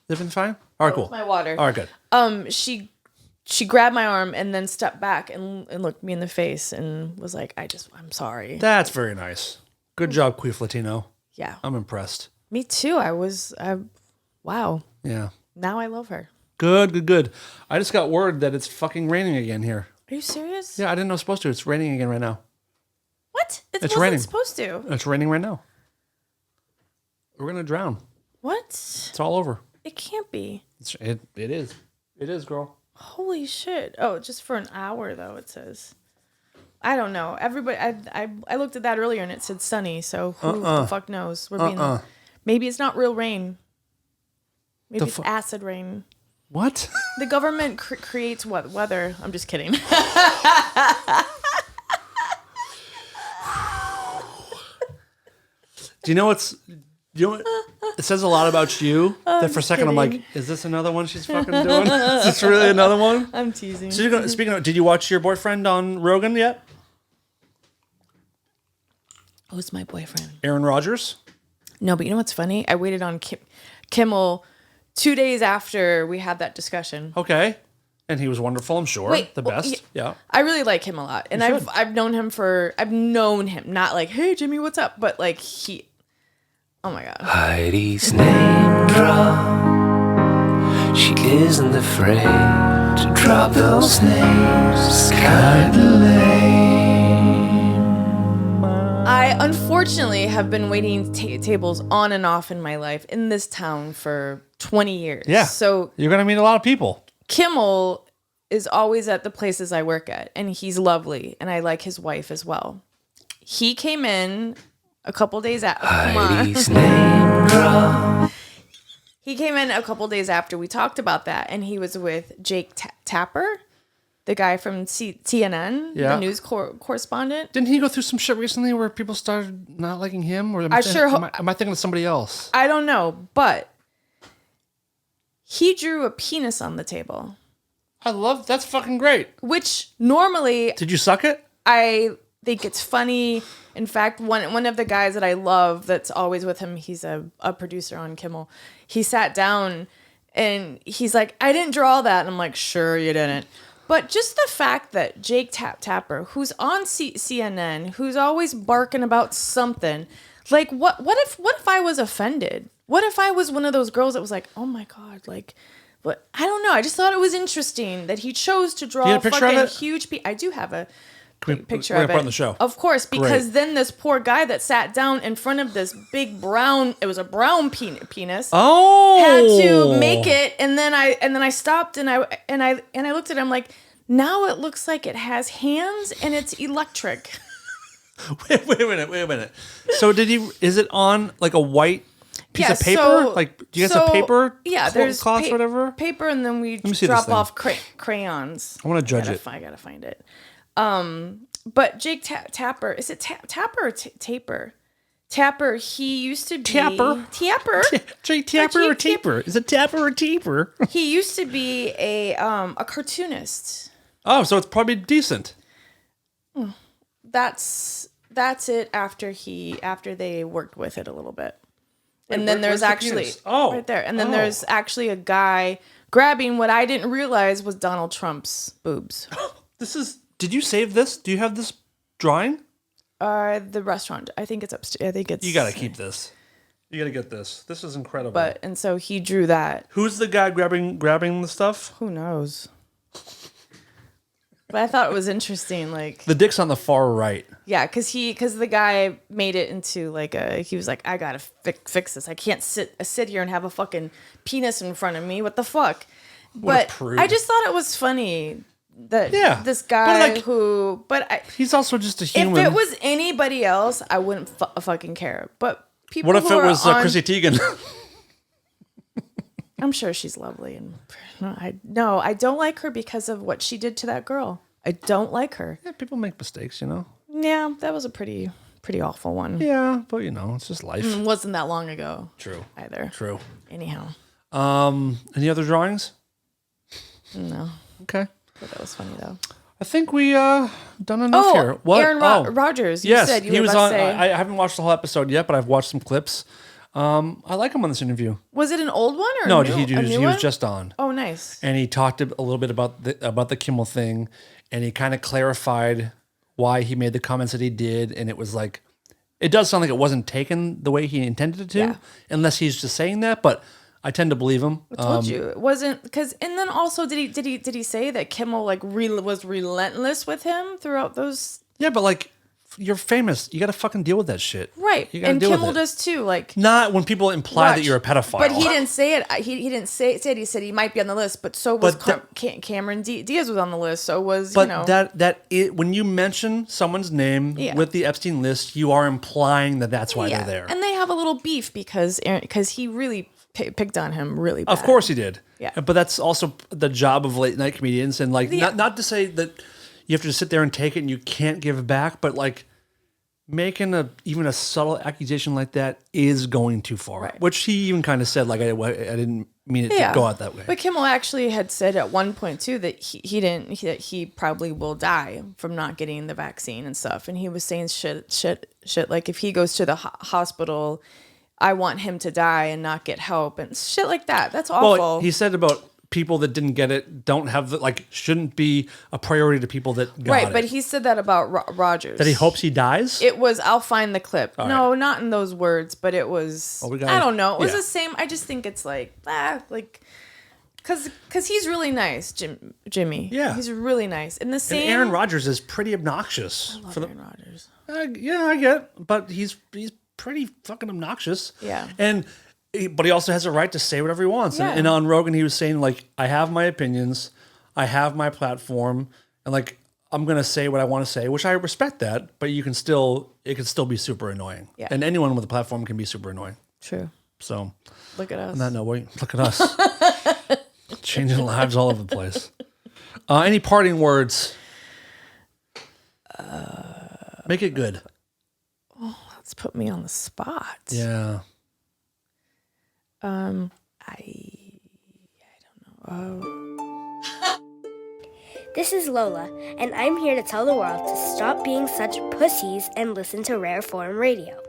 Everything fine? All right, cool. my water. All right, good. She grabbed my arm and then stepped back and looked me in the face and was like, "I'm sorry." That's very nice. Good job, Queef Latino. Yeah. I'm impressed. Me too. Wow. Yeah. Now I love her. Good. I just got word that it's fucking raining again here. Are you serious? Yeah, I didn't know it was supposed to. It's raining again right now. What? It It's wasn't raining. supposed to. It's raining right now. We're gonna drown. What? It's all over. It can't be. It is. It is, girl. Holy shit. Oh, just for an hour though, it says. I don't know. Everybody I looked at that earlier and it said sunny, so who the fuck knows? Maybe it's not real rain. Maybe it's acid rain. What? The government creates what weather? I'm just kidding. Do you know what? It says a lot about you. That for a second I'm kidding. like, is this another one she's fucking doing? Is this really another one? I'm teasing. So speaking of, did you watch your boyfriend on Rogan yet? Who's my boyfriend? Aaron Rodgers? No, but you know what's funny? I waited on Kimmel 2 days after we had that discussion. Okay. And he was wonderful, I'm sure. Wait, the well, best. Yeah. I really like him a lot. And You should. I've known him, not like, "Hey Jimmy, what's up?" But like oh my God. Heidi's name drop. She isn't afraid to drop those names. Kinda lame. I unfortunately have been waiting tables on and off in my life in this town for 20 years. Yeah. So You're going to meet a lot of people. Kimmel is always at the places I work at, and he's lovely, and I like his wife as well. He came in a couple days after. Heidi's name drop. He came in a couple days after we talked about that, and he was with Jake Tapper, the guy from CNN, Yeah. the news correspondent. Didn't he go through some shit recently where people started not liking him? Or am I sure am I thinking of somebody else? I don't know, but he drew a penis on the table, That's fucking great. which normally Did you suck it? I think it's funny. In fact, one of the guys that I love that's always with him, he's a producer on Kimmel. He sat down and he's like, "I didn't draw that." And I'm like, "Sure you didn't." But just the fact that Jake Tapper, who's on CNN, who's always barking about something, like what if I was offended? What if I was one of those girls that was like, "Oh my God," like, but I don't know. I just thought it was interesting that he chose to draw You a have a picture of fucking it? huge piece. I do have a picture we're of gonna put it it on the show. of course, because Great. then this poor guy that sat down in front of this big brown, it was a brown penis, Oh. had to make it, and then I stopped and I looked at him like, now it looks like it has hands and it's electric. Wait a minute. So is it on like a white piece Yeah, of paper? so- Like, do you guys have paper? Yeah, Cl- there's cloths or whatever? paper, and then we me see drop this thing. off crayons. I want to judge it. I gotta find it. But Jake Tapper, is it Tapper or Taper? Tapper, he used to be Tapper? Tapper. Jay Tapper or Jake Taper? Is it Tapper or Taper? He used to be a cartoonist. Oh, so it's probably decent. That's it. After they worked with it a little bit, and Wait, then there's where's the actually penis? Oh. right there, and then Oh. there's actually a guy grabbing what I didn't realize was Donald Trump's boobs. Did you save this? Do you have this drawing? The restaurant. I think it's upstairs. I think it's. You gotta keep this. You gotta get this. This is incredible. And so he drew that. Who's the guy grabbing the stuff? Who knows? But I thought it was interesting, like The dick's on the far right. yeah, because the guy made it into like he was like, I gotta fix this. I can't sit here and have a fucking penis in front of me. What the fuck? What a But prude. I just thought it was funny that this but, guy like, he's also just a if human. it was anybody else, I wouldn't fucking care. But people, What if who it are was on, Chrissy Teigen? I'm sure she's lovely, and I don't like her because of what she did to that girl. I don't like her. Yeah, people make mistakes, you know. Yeah, that was a pretty awful one. Yeah, but it's just life. It wasn't that long ago. True. Either. True. Anyhow, Any other drawings? no. Okay. But that was funny though. I think we done enough here. What? Aaron Rodgers. You Yes, said you he were was about on. to say. I haven't watched the whole episode yet, but I've watched some clips. I like him on this interview. Was it an old one or No, a new, he a new was one? just on. Oh, nice. And he talked a little bit about the Kimmel thing, and he kind of clarified why he made the comments that he did, and it was like, it does sound like it wasn't taken the way he intended it to, Yeah. unless he's just saying that. But I tend to believe him. I told you it wasn't because. And then also, did he say that Kimmel like was relentless with him throughout those? Yeah, but like, you're famous. You got to fucking deal with that shit. Right, You gotta and deal with Kimmel it. does too. Like Not when people imply that watch. you're a pedophile. But he didn't say it. He didn't say it. He said he might be on the list, but so was But Cameron Diaz was on the list. So was But when you mention someone's name Yeah. with the Epstein list, you are implying that that's why yeah. they're there. And they have a little beef because he really picked on him really bad. Of course he did. Yeah. But that's also the job of late night comedians, and like Yeah. not to say that you have to just sit there and take it and you can't give back, but like making even a subtle accusation like that is going too far. Right. Which he even kind of said, like, I didn't mean it to go out that way. But Kimmel actually had said at one point too that he probably will die from not getting the vaccine and stuff. And he was saying shit like if he goes to the hospital, I want him to die and not get help and shit like that. That's awful. Well, he said about people that didn't get it don't have shouldn't be a priority to people that got it. right, but he said that about Rogers. That he hopes he dies. It was. I'll find the clip. All No, not in those words, but it was. Well, I don't know. It was yeah. the same. I just think it's because he's really nice, Jimmy. Yeah. he's really nice. And the And same. Aaron Rodgers is pretty obnoxious. I love Aaron Rodgers. Yeah, I get it, but he's pretty fucking obnoxious. Yeah. But he also has a right to say whatever he wants. Yeah. And on Rogan, he was saying, like, I have my opinions, I have my platform, and like, I'm gonna say what I want to say, which I respect that. But it can still be super annoying. Yeah. And anyone with a platform can be super annoying. True. So, Look at us. on that note, look at us, changing lives all over the place. Any parting words? Make it good. Let's put me on the spot. Yeah. I don't know. This is Lola, and I'm here to tell the world to stop being such pussies and listen to Rare Form Radio.